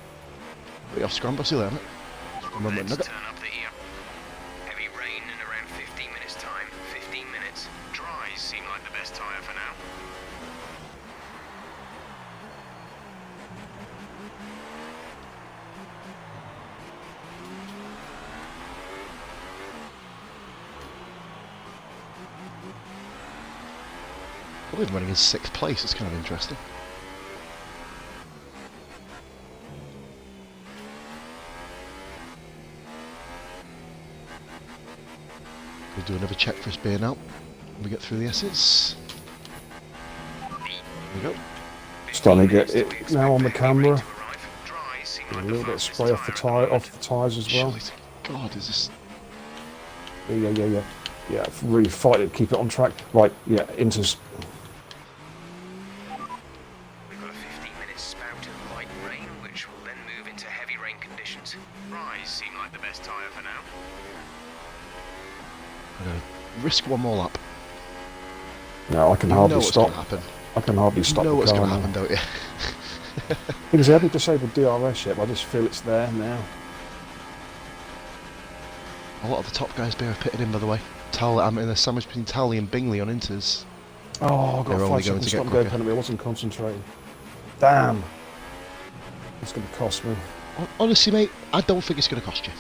But off scramble, see you later, mate. Remember Let's nugget. turn up the heavy rain in around 15 minutes time. 15 minutes. Dries seem like the best tyre for now. Probably been running in 6th place, it's kind of interesting. We'll do another check for his beer now. When we get through the S's. There we go. Starting to get it now on the camera. Dries seem A like little the bit of fastest spray off the tyre at tyre, off the tyres as well. Surely to God, is this... Yeah. Yeah, really fight it, keep it on track. Right, yeah, into... We've got a 15-minute spout of light rain, which will then move into heavy rain conditions. Dries seem like the best tyre for now. I'm going to risk one more lap. No, I can You hardly know what's stop. going to happen. I can hardly stop You know the what's car going to now. happen, don't you? Because I haven't disabled DRS yet, but I just feel it's there now. A lot of the top guys beer have pitted in, by the way. I'm in the sandwich between Tally and Bingley on Inters. Oh, I've They're got only 5 going seconds to stop get and go quicker. penalty. I wasn't concentrating. Damn. It's going to cost me. Honestly, mate, I don't think it's going to cost you.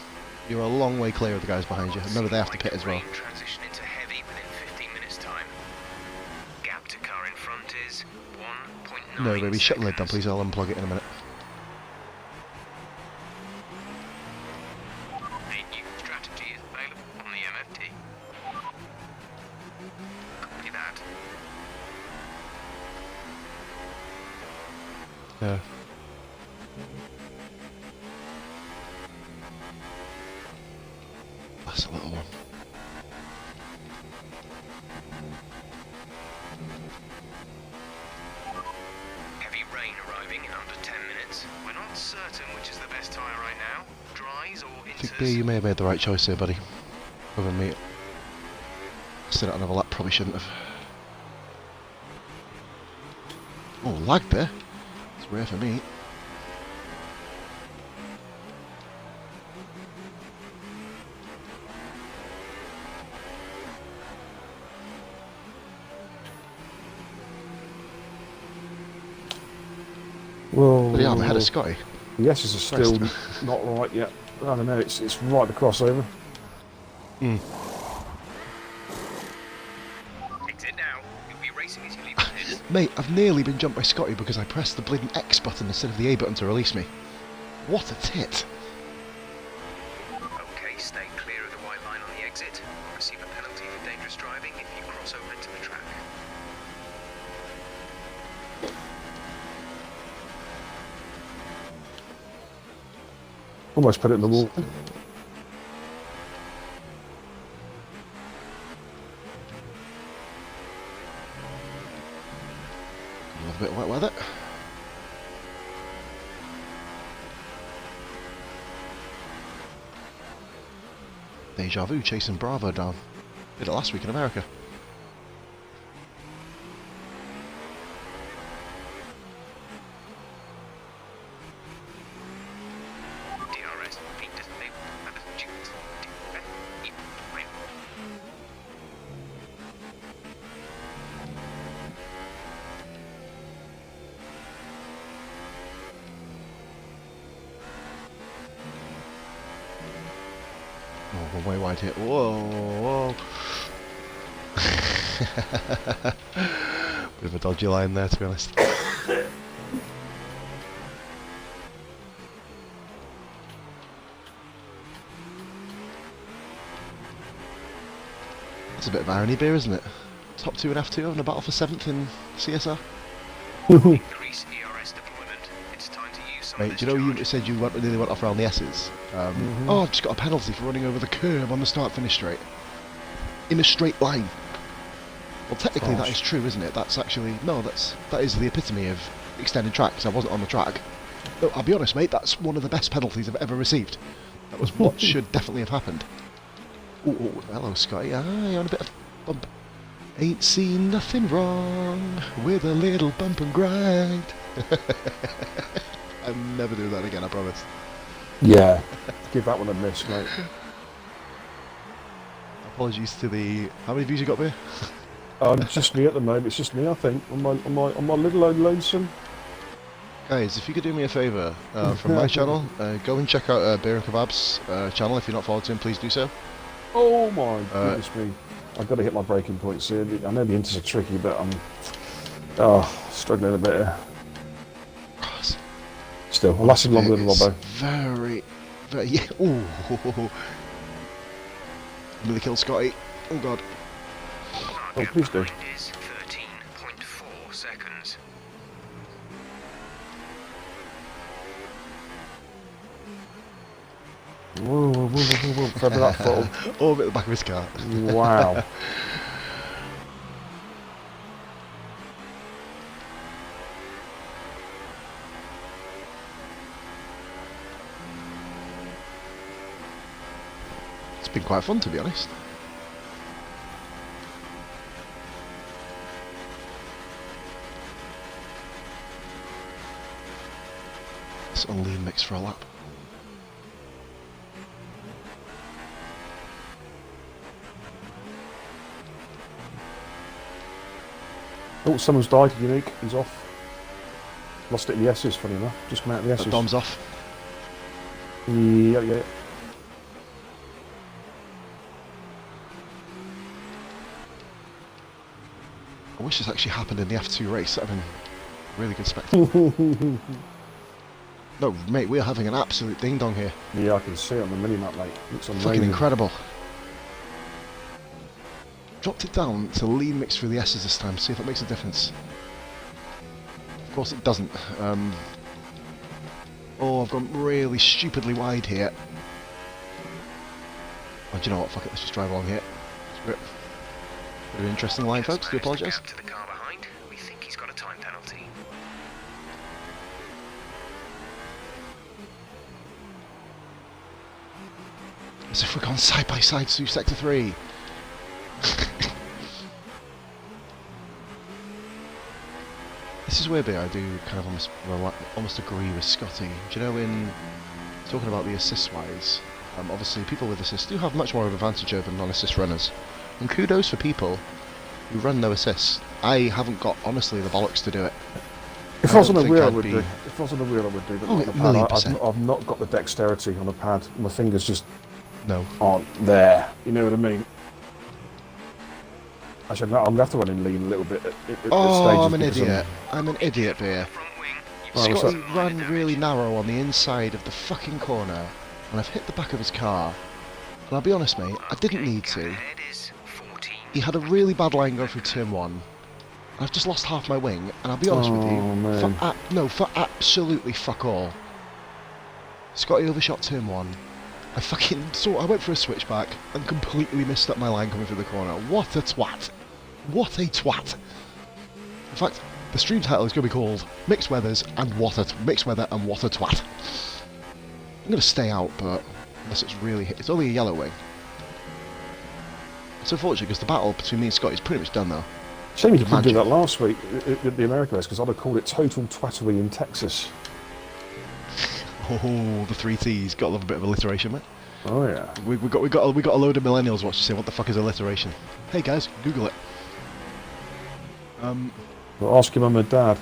You're a long way clear of the guys behind you. Remember, they have to pit as well. Rain transition into heavy within 15 minutes time. Gap to car in front is 1.9 No, baby, shut the lid down, seconds. please. I'll unplug it in a minute. A new strategy is available on the MFT. Copy that. Yeah. That's a little one. Heavy rain arriving in under 10 minutes. We're not certain which is the best tyre right now. Dries or I think, Inters. B, you may have made the right choice here, buddy. Other than me, stood out another lap, probably shouldn't have. Oh, lag there. It's rare for me. Whoa. But yeah, I'm ahead of Scotty. The S's are still not right yet. I don't know, it's right the crossover. Mm. Exit now. You'll be racing as you leave the pits. Mate, I've nearly been jumped by Scotty because I pressed the bleeding X button instead of the A button to release me. What a tit. Okay, stay Almost put it in the wall. A little bit of wet weather. Deja vu chasing Bravo down. Did it last week in America. DRS, Pete doesn't move. Oh, one way wide here. Whoa, whoa. Bit of a dodgy line there, to be honest. That's a bit of irony beer, isn't it? Top 2 in F2 having a battle for 7th in CSR. Increase ERS deployment. It's time to use some of Mate, this do you know you charge. said you nearly went off around the S's? Oh, I've just got a penalty for running over the curb on the start-finish straight. In a straight line. Well, technically that is true, isn't it? That's actually... No, that is the epitome of extended track, because I wasn't on the track. No, I'll be honest, mate, that's one of the best penalties I've ever received. That was what should definitely have happened. Ooh, hello, Scotty. Aye, on a bit of bump. Ain't seen nothing wrong with a little bump and grind. I'll never do that again, I promise. Yeah, give that one a miss, mate. Apologies to the... How many views you got, Beer? Just me at the moment. It's just me, I think, on my little old lonesome. Guys, if you could do me a favour from my channel, go and check out Beer and Kebab's channel. If you're not followed to him, please do so. Oh my goodness me! I've got to hit my breaking points here. I know the inters are tricky, but I'm struggling a bit here. Still, I lasted longer than Robbo. Very, yeah. Ooh, nearly killed Scotty. Oh god. Oh, please do. Is 13.4 seconds. Whoa, whoa, whoa, whoa, whoa! Feather that throttle. Oh, at the back of his car. Wow. It's been quite fun, to be honest. It's on lean mix for a lap. Oh, someone's died. Unique. He's off. Lost it in the S's. Funny enough. Just come out of the S's. Dom's off. Yeah, yeah. I wish this actually happened in the F2 race. That'd have been a really good spectacle. No, mate, we're having an absolute ding-dong here. Yeah, I can see it on the mini-map, mate. Looks amazing. Fucking incredible. Dropped it down to lean mix through the S's this time, see if it makes a difference. Of course it doesn't. Oh, I've gone really stupidly wide here. Oh, do you know what? Fuck it, let's just drive along here. Screw it. Bit of an interesting line, folks. Do apologise. To the car behind. We think he's got a time penalty. As if we're going side by side through Sector 3. This is where I do kind of almost agree with Scotty. Do you know, in talking about the assist-wise, obviously people with assists do have much more of an advantage over non-assist runners. And kudos for people who run no assists. I haven't got, honestly, the bollocks to do it. If I was on a wheel, I would do. If I was on a wheel, I would do. But Oh, not on million a pad. percent. I've not got the dexterity on a pad. My fingers just No. aren't there. You know what I mean? Actually, no, I'm going to have to run in lean a little bit at Oh, stages. I'm an because idiot. I'm an idiot here. Front wing. Oh, what's Scotty that? ran really narrow on the inside of the fucking corner, and I've hit the back of his car. And I'll be honest, mate, I didn't need to. Ahead is 14. He had a really bad line going through turn 1. And I've just lost half my wing, and I'll be honest with you, Oh, man. for absolutely fuck all. Scotty overshot turn 1. I went for a switchback and completely missed up my line coming through the corner. What a twat. What a twat. In fact, the stream title is going to be called Mixed Weather and What a Twat. I'm going to stay out, but unless it's only a yellow wing. It's unfortunate because the battle between me and Scotty is pretty much done though. Shame you couldn't do that last week at the America race, because I'd have called it Total Twattery in Texas. Oh, the 3 T's. Got to love a bit of alliteration, mate. Oh yeah. We got a load of millennials watching saying, what the fuck is alliteration? Hey guys, Google it. Well, ask your mum and dad.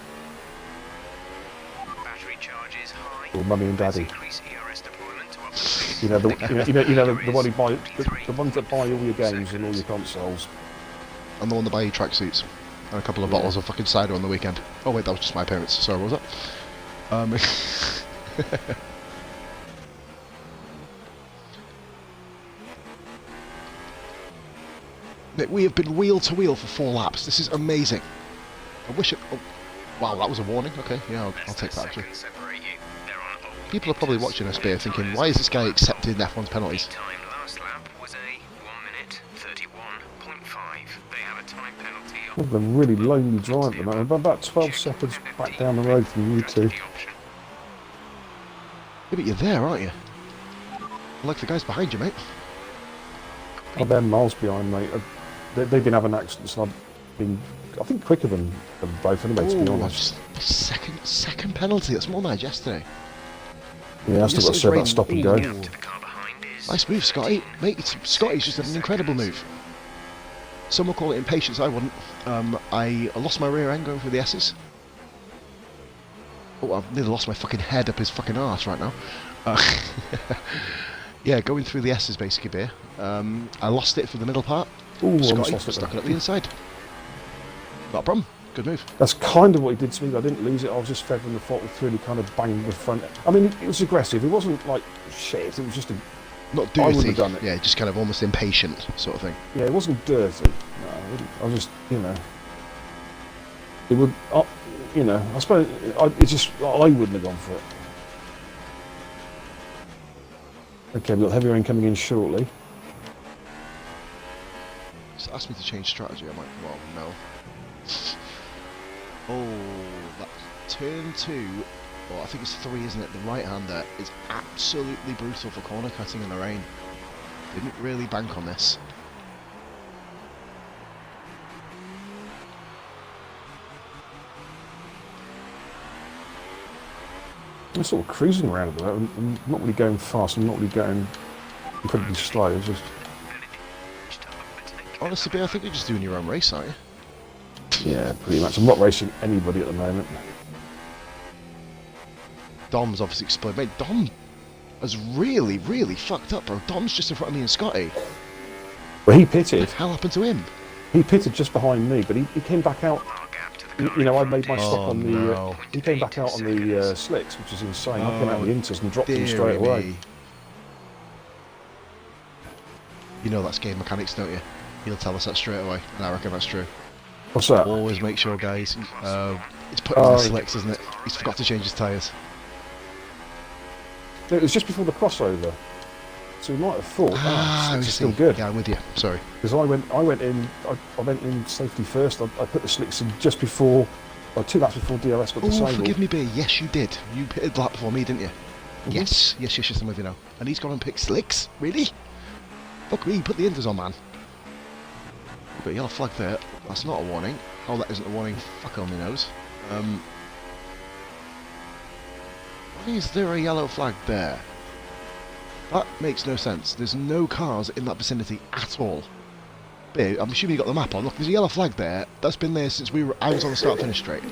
Battery charge is high. Or mummy and daddy. Increase ERS deployment to up to You know the one who buy the ones that buy all your games and all your consoles. I'm the one that buy you tracksuits. And a couple of bottles of fucking cider on the weekend. Oh wait, that was just my parents. Sorry, what was that? We have been wheel to wheel for 4 laps. This is amazing. I wish it... Oh, wow, that was a warning. Okay, yeah, I'll take that actually. People are probably watching us beer thinking, why is this guy accepting F1's penalties? time last lap was a 1 minute 31.5. They have a time penalty of Well, a really lonely drive at the moment. About 12 seconds back down the road from you two. Yeah, but you're there, aren't you? Like the guys behind you, mate. Oh, they're miles behind, mate. They've been having accidents, and I've been, I think, quicker than both anyway, to be honest. Second penalty. That's more than I had yesterday. Yeah, I still got to serve that stop and go. to the car behind is Nice move, Scotty. Mate, Scotty's just done an incredible move. Some will call it impatience, I wouldn't. I lost my rear end going through the S's. Oh, I've nearly lost my fucking head up his fucking arse right now. Yeah, going through the S's basically, beer. I lost it for the middle part. Ooh, Scotty lost it stuck it there. up the inside. Not a problem. Good move. That's kind of what he did to me. I didn't lose it. I was just feathering the fault through and he kind of banged the front. I mean, it was aggressive. It wasn't like shit. It was just a... Not I wouldn't dirty. have done it. Yeah, just kind of almost impatient sort of thing. Yeah, it wasn't dirty. No, I wouldn't. I was just, you know... It would... you know, I suppose... I wouldn't have gone for it. Okay, we've got heavy rain coming in shortly. Just ask me to change strategy. I might. Well, no. Oh, that turn 2. Well, I think it's 3, isn't it? The right hand there is absolutely brutal for corner cutting in the rain. Didn't really bank on this. I'm sort of cruising around at the moment. I'm not really going fast. I'm not really going incredibly slow. It's just... Honestly, B, I think you're just doing your own race, aren't you? Yeah, pretty much. I'm not racing anybody at the moment. Dom's obviously exploded. Mate, Dom has really, really fucked up, bro. Dom's just in front of me and Scotty. Well, he What pitted. the hell happened to him? He pitted just behind me, but he came back out. You know, I made my stop Oh, on the... no. he came back out on the slicks, which is insane. I came out Oh, of the inters and dropped him Deary straight away. me. You know that's game mechanics, don't you? He'll tell us that straight away, and I reckon that's true. What's that? Always make sure, guys. It's put on the slicks, isn't it? He's forgot to change his tyres. It was just before the crossover. So we might have thought, I it's see. still good. Yeah, I'm with you. Sorry. Because I went in safety first. I put the slicks in just before, 2 laps before DRS got Oh, disabled. forgive me, B. Yes, you did. You pitted the lap before me, didn't you? Yes, I'm with you now. And he's gone and picked slicks? Really? Fuck me, put the inters on, man. But yellow flag there. That's not a warning. Oh, that isn't a warning. Fuck on me nose. Why is there a yellow flag there? That makes no sense. There's no cars in that vicinity at all. B, I'm assuming you got the map on. Look, there's a yellow flag there. That's been there since I was on the start-finish straight.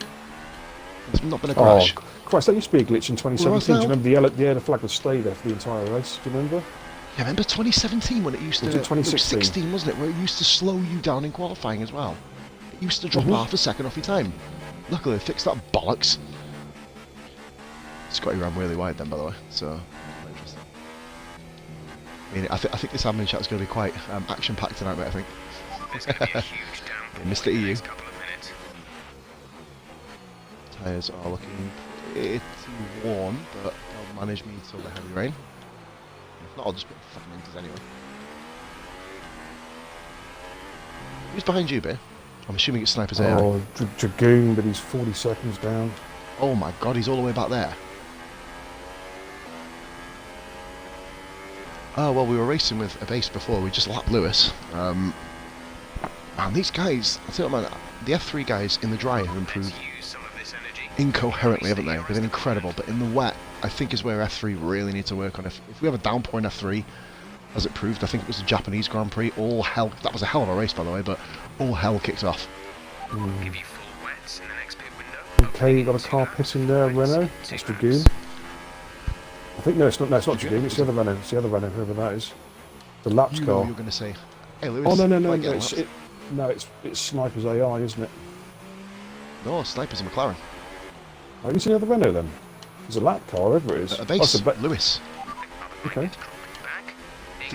There's not been a crash. Oh, Christ, that used to be a glitch in 2017. Well, Do you remember the yellow flag would stay there for the entire race? Do you remember? Yeah, remember 2017 when it used to... Was it 2016? 16, wasn't it? Where it used to slow you down in qualifying as well. It used to drop half a second off your time. Luckily, they fixed that bollocks. Scotty ran really wide then, by the way, so... Interesting. I mean, I think this admin chat is going to be quite action-packed tonight, mate, I think. There's going to be a huge downpour Mr. in the EU. next couple of minutes. Tyres are looking pretty warm, but they'll manage me till the heavy rain. If not, I'll just put the fucking Inters anyway. Who's behind you, Bear? I'm assuming it's Sniper's AI. Oh, Dragoon, but he's 40 seconds down. Oh my god, he's all the way back there. Oh, well, we were racing with a base before. We just lapped Lewis. Man, these guys, I tell you what, man, the F3 guys in the dry have improved incoherently, haven't they? They've been incredible, but in the wet, I think is where F3 really need to work on. If we have a downpour in F3, as it proved, I think it was the Japanese Grand Prix, all hell, that was a hell of a race, by the way, but all hell kicked off. Give you full wets in the next pit window. Okay, you got a car pitting there, Renault. That's Dragoon. I think no, it's not Dragoon. It's the other Renault. It's the other Renault, whoever that is. The laps You know car. you're going to say, hey Lewis. Oh no, I get it's Sniper's AI, isn't it? No, Sniper's a McLaren. Oh, you see the other Renault then? It's a lap car, whatever it is. A base, Lewis. Okay.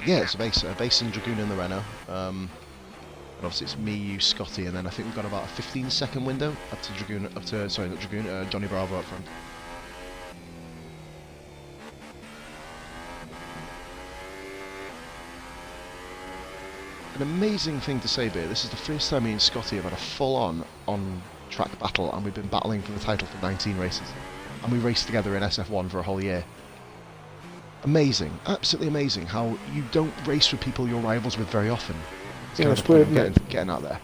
Yeah, it's a base and Dragoon in the Renault. And obviously it's me, you, Scotty, and then I think we've got about a 15-second window up to Dragoon, sorry, not Dragoon, Johnny Bravo up front. An amazing thing to say, Beer. This is the first time me and Scotty have had a full-on on-track battle, and we've been battling for the title for 19 races. And we raced together in SF1 for a whole year. Amazing, absolutely amazing how you don't race with people you're rivals with very often. It's Yeah, it's weird, isn't it? getting out there.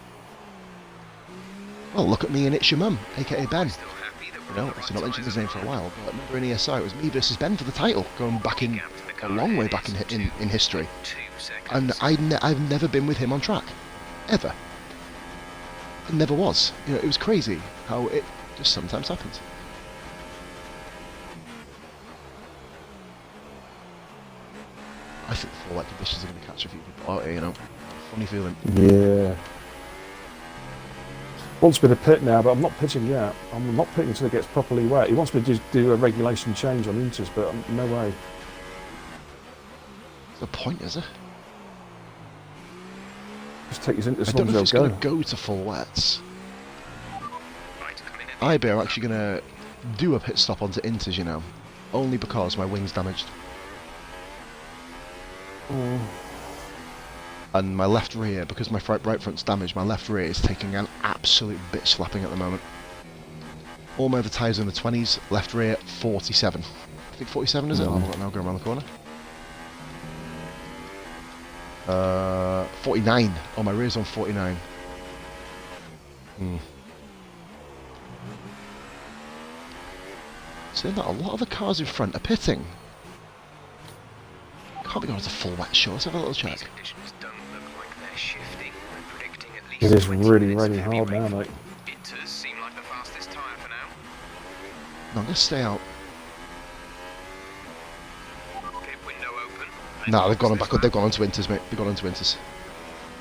Well, look at me and It's Your Mum, aka Ben. You know, I've not mentioned his name for a while, but remember in ESI it was me versus Ben for the title, going back in a long way back in history. And I've never been with him on track, ever. It never was. You know, it was crazy how it just sometimes happens. I think the full wet conditions are going to catch a few people out here, you know. Funny feeling. Yeah. Wants me to pit now, but I'm not pitting yet. I'm not pitting until it gets properly wet. He wants me to just do a regulation change on Inters, but no way. What's the point, is it? Just take his Inters I as don't long know if as it's they'll going go. to go to full wets. IB are actually going to do a pit stop onto Inters, you know. Only because my wing's damaged. Oh. And my left rear, because my right front's damaged, my left rear is taking an absolute bitch slapping at the moment. All my other tyres are in the 20s, left rear 47. I think 47 is it? I'll now go around the corner. 49. Oh, my rear's on 49. Saying that a lot of the cars in front are pitting. Can't be going to full wet show. Let's have a little check. It is really raining hard now, mate. Inters seem like the fastest tyre for now. No, I'm going to stay out. Pit window open. No, they've gone back. They've gone onto Inters, mate. They've gone onto Inters.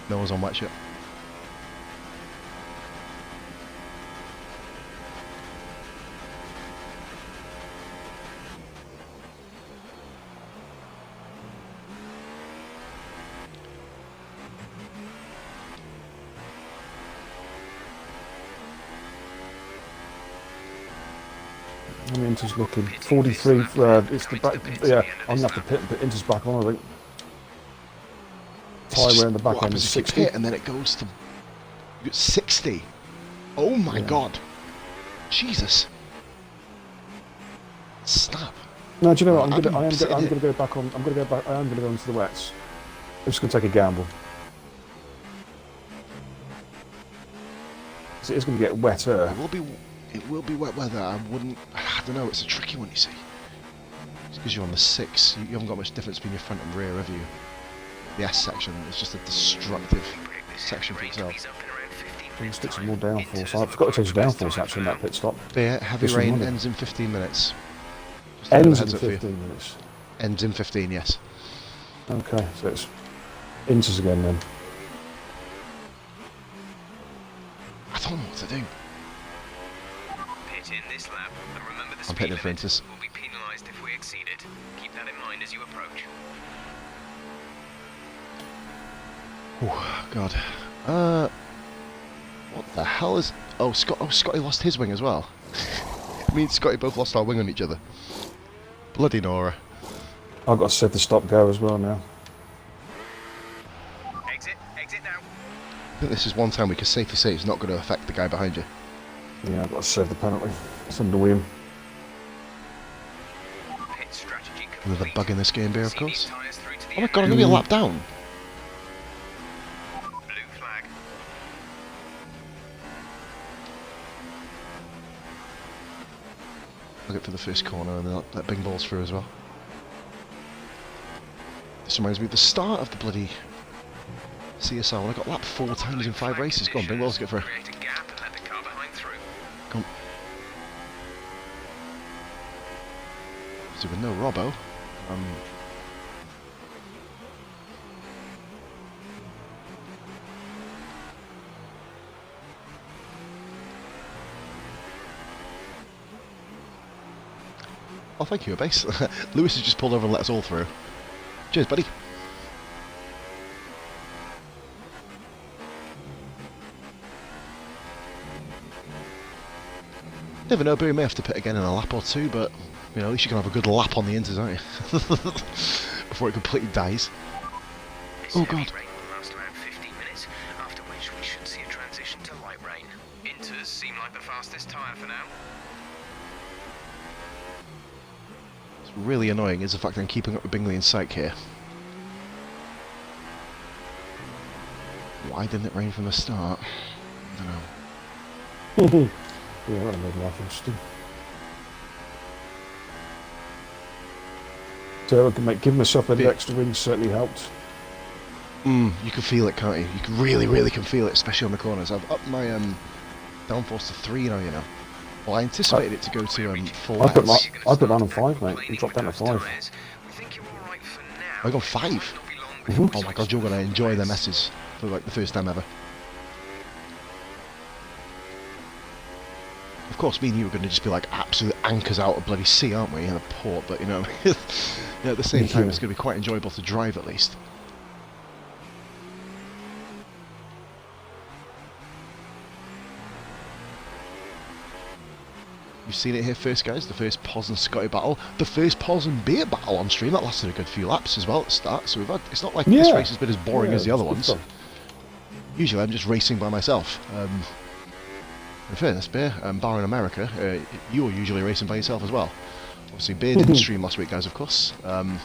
No one's on wet yet. I mean, Inters looking 43. It's the back. Yeah, I'm gonna have to pit, but Inters back on. I think. It's just Tyre in the back what end happens is if you 60. pit and then it goes to 60. Oh my god. Jesus. Snap. No, do you know what? I'm I'm gonna sitting here. go back on. I'm gonna go back. I am gonna go into the wets. I'm just gonna take a gamble. 'Cause it is gonna get wetter. It will be wet weather. I don't know, it's a tricky one, you see. It's because you're on the 6, you haven't got much difference between your front and rear, have you? The S section is just a destructive section for itself. I'm gonna stick some more downforce. I forgot to change the downforce actually in that pit stop. Beer, heavy Just rain reminded. ends in 15 minutes. Just a Ends heads in up for you. 15 minutes. Ends in 15, yes. Okay, so it's Inters again then. I don't know what to do. Pit in this lap, and remember the I'm speed pitting for limit Inters. will be penalised if we exceed it. Keep that in mind as you approach. Oh, God. What the hell is... Oh, Scotty lost his wing as well. Me and Scotty both lost our wing on each other. Bloody Nora. I've got to set the stop go as well now. Exit now. I think this is one time we can safely say it's not going to affect the guy behind you. Yeah, I've got to save the penalty. It's annoying. Pit strategy Another complete. bug in this game, beer, of See these course. tyres through to the Oh my end. god, I'm going to be a lap down. Blue flag. Look for the first corner and then let Bing balls through as well. This reminds me of the start of the bloody CSR when I got lapped 4 times in 5 races. Go on, Bing balls, get through. Create a gap and let the car behind through. Come on. So with no Robbo, oh, thank you, base. Lewis has just pulled over and let us all through. Cheers, buddy. Never know, but we may have to pit again in a lap or two, but you know, at least you can have a good lap on the inters, aren't you? Before it completely dies. This Oh, heavy God. rain will last around 15 minutes, after which we should see a transition to light rain. Inters seem like the fastest tyre for now. What's really annoying is the fact that I'm keeping up with Bingley and Syke here. Why didn't it rain from the start? I don't know. Yeah, that made life interesting. So giving myself an extra win certainly helped. You can feel it, can't you? You can really can feel it, especially on the corners. I've upped my downforce to 3 now, you know. Well, I anticipated it to go to 4 I put hours. I put mine on 5, mate. You dropped down to 5. We think you're all right for now. I got 5. Might not be long before Oh my god, you're gonna enjoy the messes for like the first time ever. Of course, me and you are gonna just be like absolute anchors out of bloody sea, aren't we, in a port? But you know, yeah, at the same time, it's gonna be quite enjoyable to drive at least. You've seen it here first, guys. The first Pos and Scotty battle, the first Pos and Beer battle on stream. That lasted a good few laps as well at the start. So we've had. It's not like this race has been as boring as the other ones. Usually, I'm just racing by myself. In fairness, Beer, barring America, you're usually racing by yourself as well. Obviously, Beer didn't stream last week, guys. Of course. ERS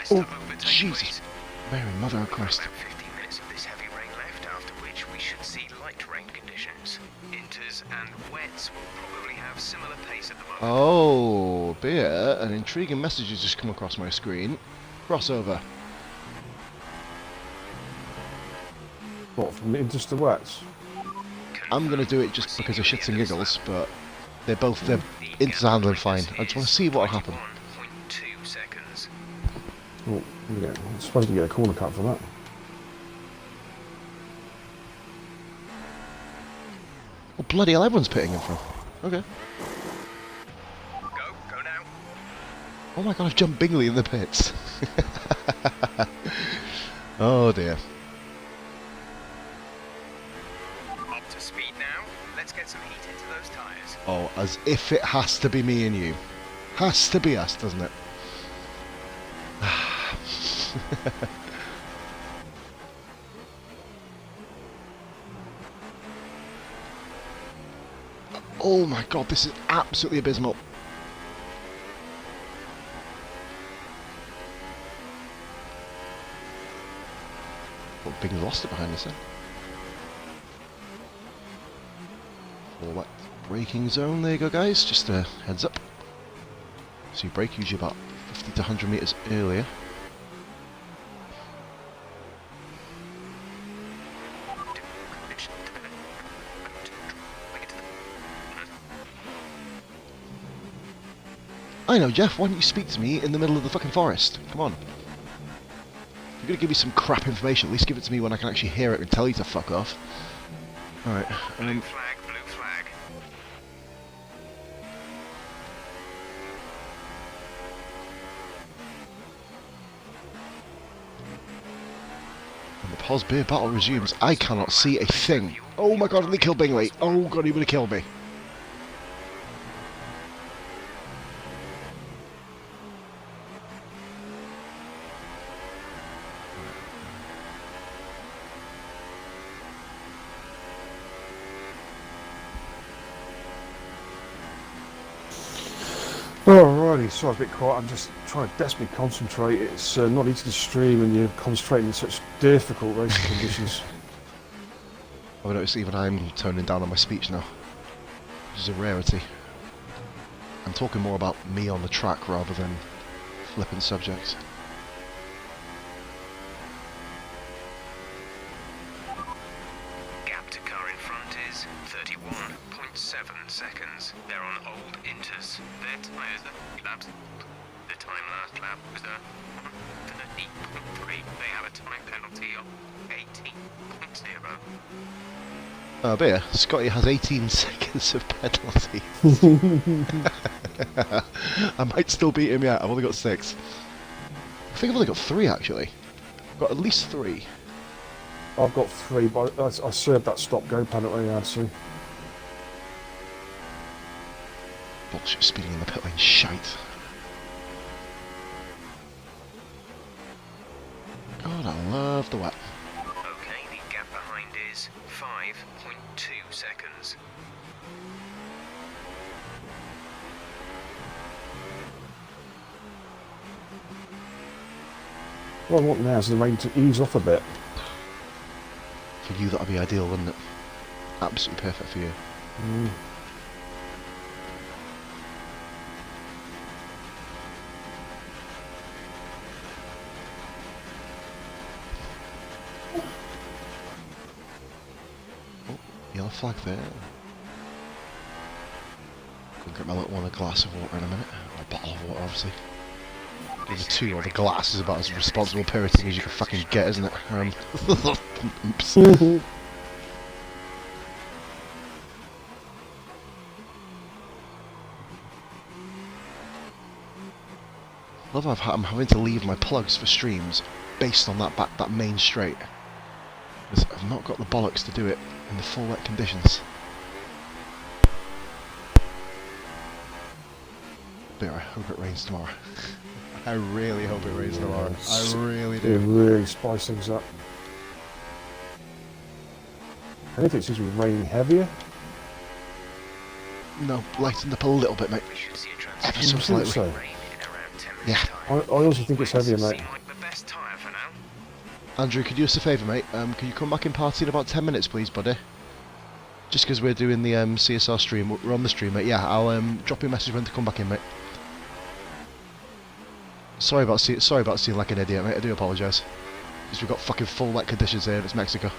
Oh, to overtake Jesus! please. Mary, mother of We've got Christ! about 15 minutes of this heavy rain left, after which we should see light rain conditions. Inters and wets will probably have similar pace at the moment. Oh, Beer! An intriguing message has just come across my screen. Crossover. What, from Inters to wets? I'm gonna do it just because of shits and giggles, but they're Inters handling fine. I just want to see what'll happen. 21.2 seconds. Well, yeah, I'm supposed to get a corner cut for that. Well, bloody hell, everyone's pitting in front. Okay. Go now. Oh my god, I've jumped Bingley in the pits. Oh dear. Up to speed now. Let's get some heat into those tyres. Oh, as if it has to be me and you. Has to be us, doesn't it? Oh my god, this is absolutely abysmal. Well, Big lost it behind us then. Full wet braking zone, there you go guys, just a heads up. So you brake usually about 50 to 100 metres earlier. I know, Jeff, why don't you speak to me in the middle of the fucking forest? Come on. If you're going to give me some crap information, at least give it to me when I can actually hear it and tell you to fuck off. Alright, Blue flag, blue flag. when the Pos Beer battle resumes, I cannot see a thing. Oh my god, and they killed Bingley. Oh god, he would have killed me. Scotty, sorry, I was a bit quiet. I'm just trying to desperately concentrate. It's not easy to stream and you're concentrating in such difficult racing conditions. I've noticed even I'm toning down on my speech now, which is a rarity. I'm talking more about me on the track rather than flippant subjects. Gap to car in front is 31.7 seconds. They're on old inters. Their tyres are laps. The time last lap was 30.3. They have a time penalty of 18.0. Oh, but yeah, Scotty has 18 seconds of penalty. I might still beat him yet. I've only got 6. I think I've only got 3 actually. I've got at least 3. I've got 3, but I served that stop-go penalty, actually. Bullshit speeding in the pit lane, shite. God, I love the wet. Okay, the gap behind is 5.2 seconds. What I want now is the rain to ease off a bit. For you, that'd be ideal, wouldn't it? Absolutely perfect for you. Mm. Oh, yellow flag there. Go get my little one a glass of water in a minute. Or a bottle of water, obviously. The 2 or the glass is about as responsible parenting as you can fucking get, isn't it? Oops. Love I'm having to leave my plugs for streams based on that main straight. Because I've not got the bollocks to do it in the full wet conditions. But I hope it rains tomorrow. I really hope it rains tomorrow. I really do. It really spice things up. And if it seems to be raining heavier, No, lightened up a little bit, mate. We should see a Ever transition so think slightly. so. rain in around 10 minutes Yeah. time. I also think it's heavier, mate. Seem like the best tyre for now. Andrew, could you do us a favour, mate? Can you come back in party in about 10 minutes, please, buddy? Just because we're doing the CSR stream. We're on the stream, mate. Yeah, I'll drop you a message when to come back in, mate. Sorry about seeming like an idiot, mate. I do apologise. Because we've got fucking full wet conditions here and it's Mexico.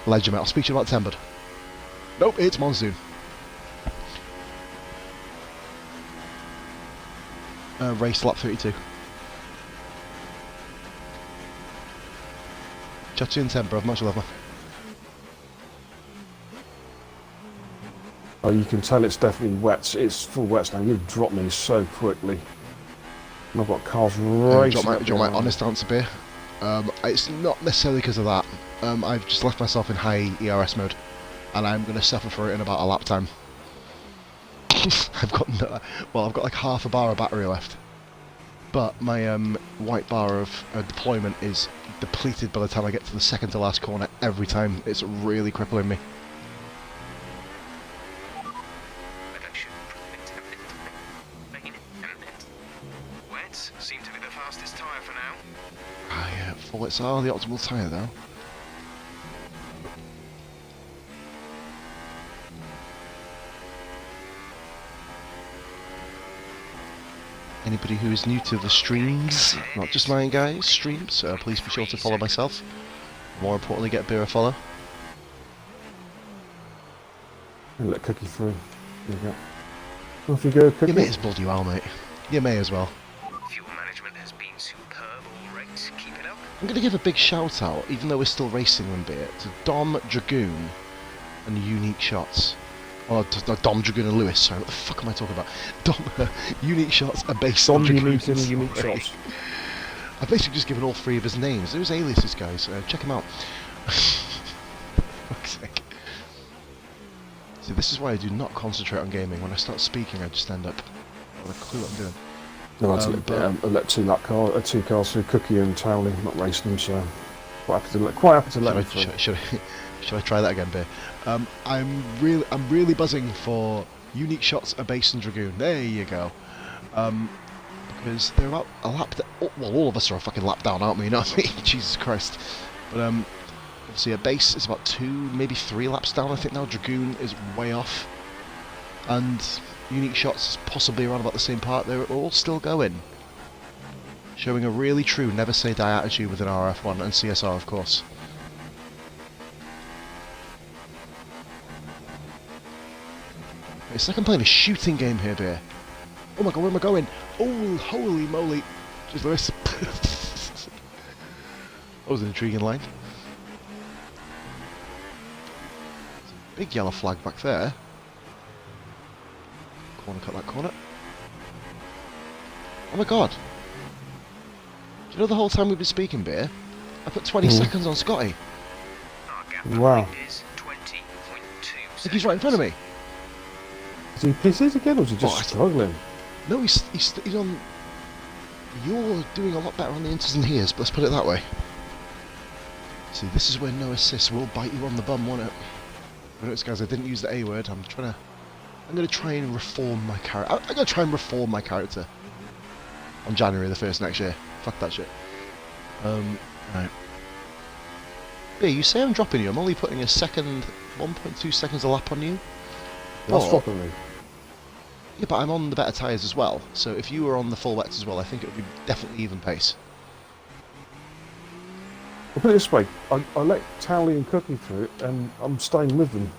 Legend, mate. I'll speak to you about 10, bud. Nope, it's monsoon. Race lap 32. Chat to you in 10, bro. Much love, man. Oh, you can tell it's definitely wet. It's full wet now. You've dropped me so quickly. And I've got cars Do you racing. want my honest answer, beer? It's not necessarily because of that. I've just left myself in high ERS mode, and I'm going to suffer for it in about a lap time. I've got like half a bar of battery left, but my white bar of deployment is depleted by the time I get to the second to last corner every time. It's really crippling me. Wets seem to be the fastest tyre for now. Fullets are the optimal tyre though. Anybody who is new to the streams, not just mine guys, streams, please be sure to follow myself. More importantly, get Beer a follow. And let Cookie through. There you go. Off you go, Cookie. You may as well do well, mate. You may as well. Fuel management has been superb all race. Keep it up. I'm going to give a big shout out, even though we're still racing in Beer, to Dom Dragoon and Unique Shots. Or Dom Dragoon and Lewis, sorry, what the fuck am I talking about? Unique Shots are based on Unique Dragoons. and Unique Shots. I've basically just given all 3 of his names. Those aliases, guys. Check him out. Fuck's sake. See, this is why I do not concentrate on gaming. When I start speaking, I just end up with a clue what I'm doing. No, I let 2 cars through, Cookie and Towley, not racing them, so quite happy to let them through. Should I try that again, Beer? I'm really buzzing for Unique Shots, a Base and Dragoon. There you go. Because they're about a lap. Well, all of us are a fucking lap down, aren't we? You know what I mean? Jesus Christ. But obviously, a base is about 2, maybe 3 laps down. I think now Dragoon is way off, and Unique Shots is possibly around about the same part. They're all still going, showing a really true never say die attitude within RF1 and CSR, of course. It's like I'm playing a shooting game here, Beer. Oh my god, where am I going? Oh, holy moly. Just Lewis. That was an intriguing line. Big yellow flag back there. Corner, cut that corner. Oh my god. Do you know the whole time we've been speaking, Beer? I put 20 seconds on Scotty. Wow. Is 20.2 Like he's right in front of me. Is he PCs again, or is he just struggling? No, he's on... You're doing a lot better on the inters than he is, but let's put it that way. See, this is where no assist will bite you on the bum, won't it? But notice, guys, I didn't use the A word. I'm going to try and reform my character. I'm going to try and reform my character on January the 1st next year. Fuck that shit. Right. B, you say I'm dropping you. I'm only putting a second, 1.2 seconds a lap on you. That's dropping me. Yeah, but I'm on the better tyres as well. So if you were on the full wets as well, I think it would be definitely even pace. I'll put it this way, I let Towley and Cookie through it, and I'm staying with them.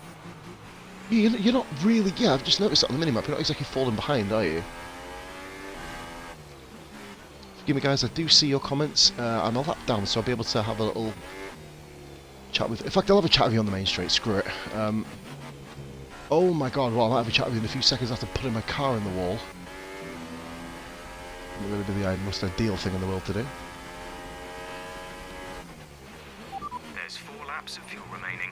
You're not really... Yeah, I've just noticed that on the minimap. You're not exactly falling behind, are you? Forgive me, guys. I do see your comments. I'm a lap down, so I'll be able to have a little chat with... In fact, I'll have a chat with you on the main straight. Screw it. Oh my god, well, I might have a chat with you in a few seconds after putting my car in the wall. That would really be the most ideal thing in the world to do. There's 4 laps of fuel remaining.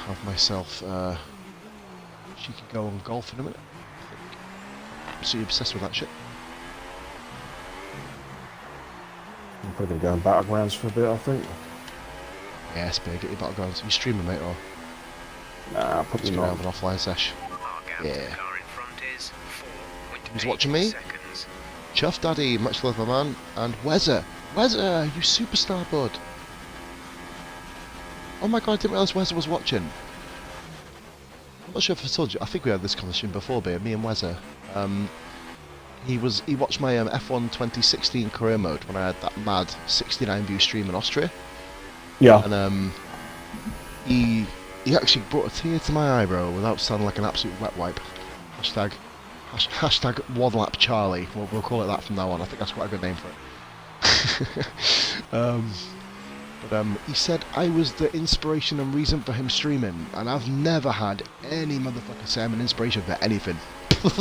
Have myself she could go on golf in a minute. Absolutely obsessed with that shit. I'm probably going to go on Battlegrounds for a bit, I think. Yes, big. Get your battlegrounds. You streaming, mate, or Nah, probably just gonna not. have an offline sesh? Our gap to the car in front is 4.8 Who's watching me? seconds. Chuff Daddy, much love, my man, and Wezzer. Wezzer, you superstar, bud. Oh my god, I didn't realise Wezzer was watching. I'm not sure if I told you. I think we had this conversation before, but me and Wezzer. He watched my F1 2016 career mode when I had that mad 69 view stream in Austria. Yeah. And he actually brought a tear to my eyebrow without sounding like an absolute wet wipe. Hashtag Wadlap Charlie. We'll call it that from now on. I think that's quite a good name for it. He said I was the inspiration and reason for him streaming, and I've never had any motherfucker say I'm an inspiration for anything. It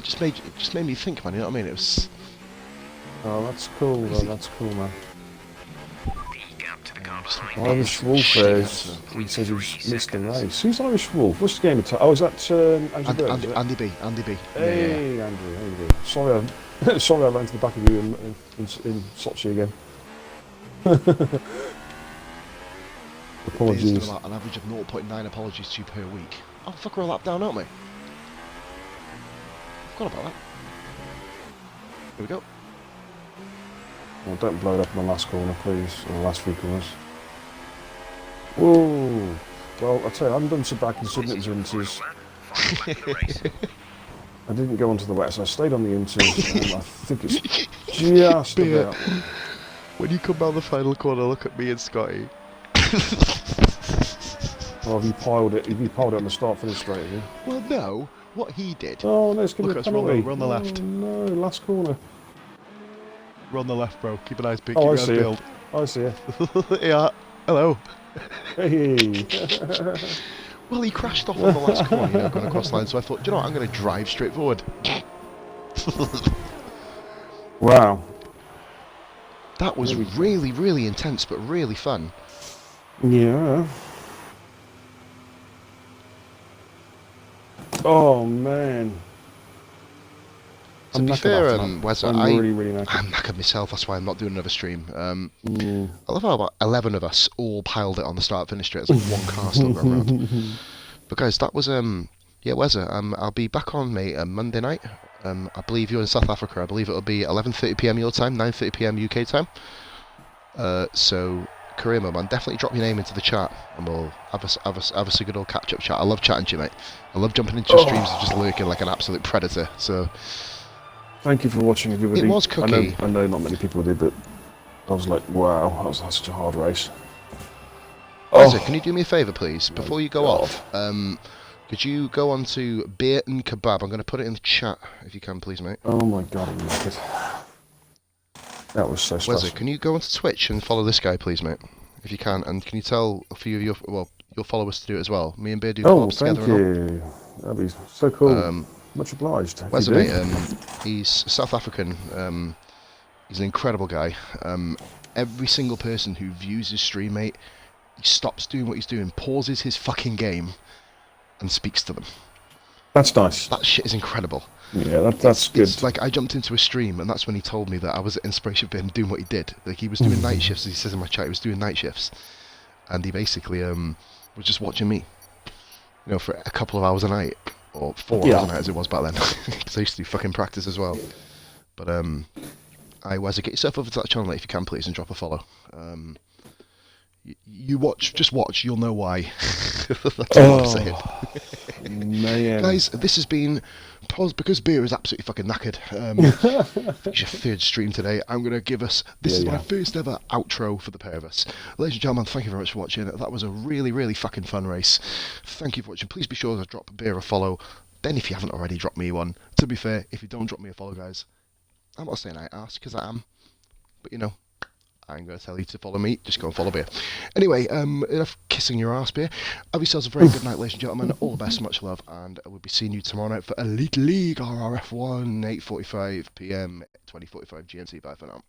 just made me think, man. You know what I mean? It was. Oh, that's cool. That's cool, man. The gap to the car behind Irish Wolf says he says he's missed the race. Who's Irish Wolf? What's the game of oh, is that Andrew Bird, is it? Andy B. Hey, Yeah. Andrew, how you doing? Sorry, sorry I ran to the back of you in Sochi again. Apologies. Apologies. An average of 0.9 apologies to you per week. Oh, fuck, we're a lap down, aren't we? Forgot about that. Here we go. Well, don't blow it up in the last corner, please, or the last 3 corners. Whoa! Well, I tell you, I haven't done so back in Sydney inters. I didn't go onto the wets, I stayed on the inters, and I think it's just about. When you come down the final corner, look at me and Scotty. Oh, have you piled it? Have you piled it on the start finish straight, have you? Well, no. What he did. Oh, no, it's going to Look, be a it's penalty. we're on the left. Oh, no, last corner. We're on the left, bro. Keep an eye peeled. Oh, I Keep see your it. eyes I see it. peeled. Yeah. Hello. Hey! Well, he crashed off on the last corner, you know, going across the line, so I thought, do you know what, I'm going to drive straight forward. Wow. That was really, really intense, but really fun. Yeah. Oh, man. To be fair, Wes, I'm really, really knackered. I'm knackered myself, that's why I'm not doing another stream. I love how about 11 of us all piled it on the start-finish straight. It's like one car still going around. But guys, that was, you Yeah, Wezza, I'll be back on, mate, Monday night. I believe you're in South Africa. I believe it'll be 11:30 p.m. your time, 9:30 p.m. UK time. So, Karima, man, definitely drop your name into the chat, and we'll have a good old catch-up chat. I love chatting to you, mate. I love jumping into your streams and just lurking like an absolute predator. So, thank you for watching, everybody. it was Cookie. I know not many people did, but I was like, wow, that was such a hard race. Wezza, can you do me a favour, please? Before you go God. off, could you go on to Beer and Kebab? I'm going to put it in the chat, if you can, please, mate. Oh my God, I'm naked. That was so stressful. Wezza, can you go onto Twitch and follow this guy, please, mate? If you can, and can you tell a few of your followers to do it as well? Me and Beer do collabs thank together. you. That'd be so cool. Much obliged. Wezza, mate, he's South African. He's an incredible guy. Every single person who views his stream, mate, he stops doing what he's doing, pauses his fucking game, and speaks to them. That's nice. That shit is incredible. Yeah, that's good. It's like I jumped into a stream, and that's when he told me that I was at inspiration for him doing what he did. Like, he was doing night shifts, as he says in my chat, he was doing night shifts. And he basically was just watching me, you know, for a couple of hours a night, or 4 hours a night as it was back then, because I used to do fucking practice as well. But Wezza, get yourself over to that channel, mate, if you can, please, and drop a follow. You watch, just watch, you'll know why. That's all I'm saying. Man. Guys, this has been, because Beer is absolutely fucking knackered. It's your third stream today. I'm going to give us, this is my first ever outro for the pair of us. Ladies and gentlemen, thank you very much for watching. That was a really, really fucking fun race. Thank you for watching. Please be sure to drop Beer a follow. Then if you haven't already, drop me one. To be fair, if you don't drop me a follow, guys, I'm not saying I ask, because I am. But, you know, I'm going to tell you to follow me. Just go and follow Beer. Anyway, enough kissing your ass, Beer. Have yourselves a very good night, ladies and gentlemen. All the best, much love, and we'll be seeing you tomorrow night for Elite League RRF1, 8:45 PM, 20:45 GMT. Bye for now.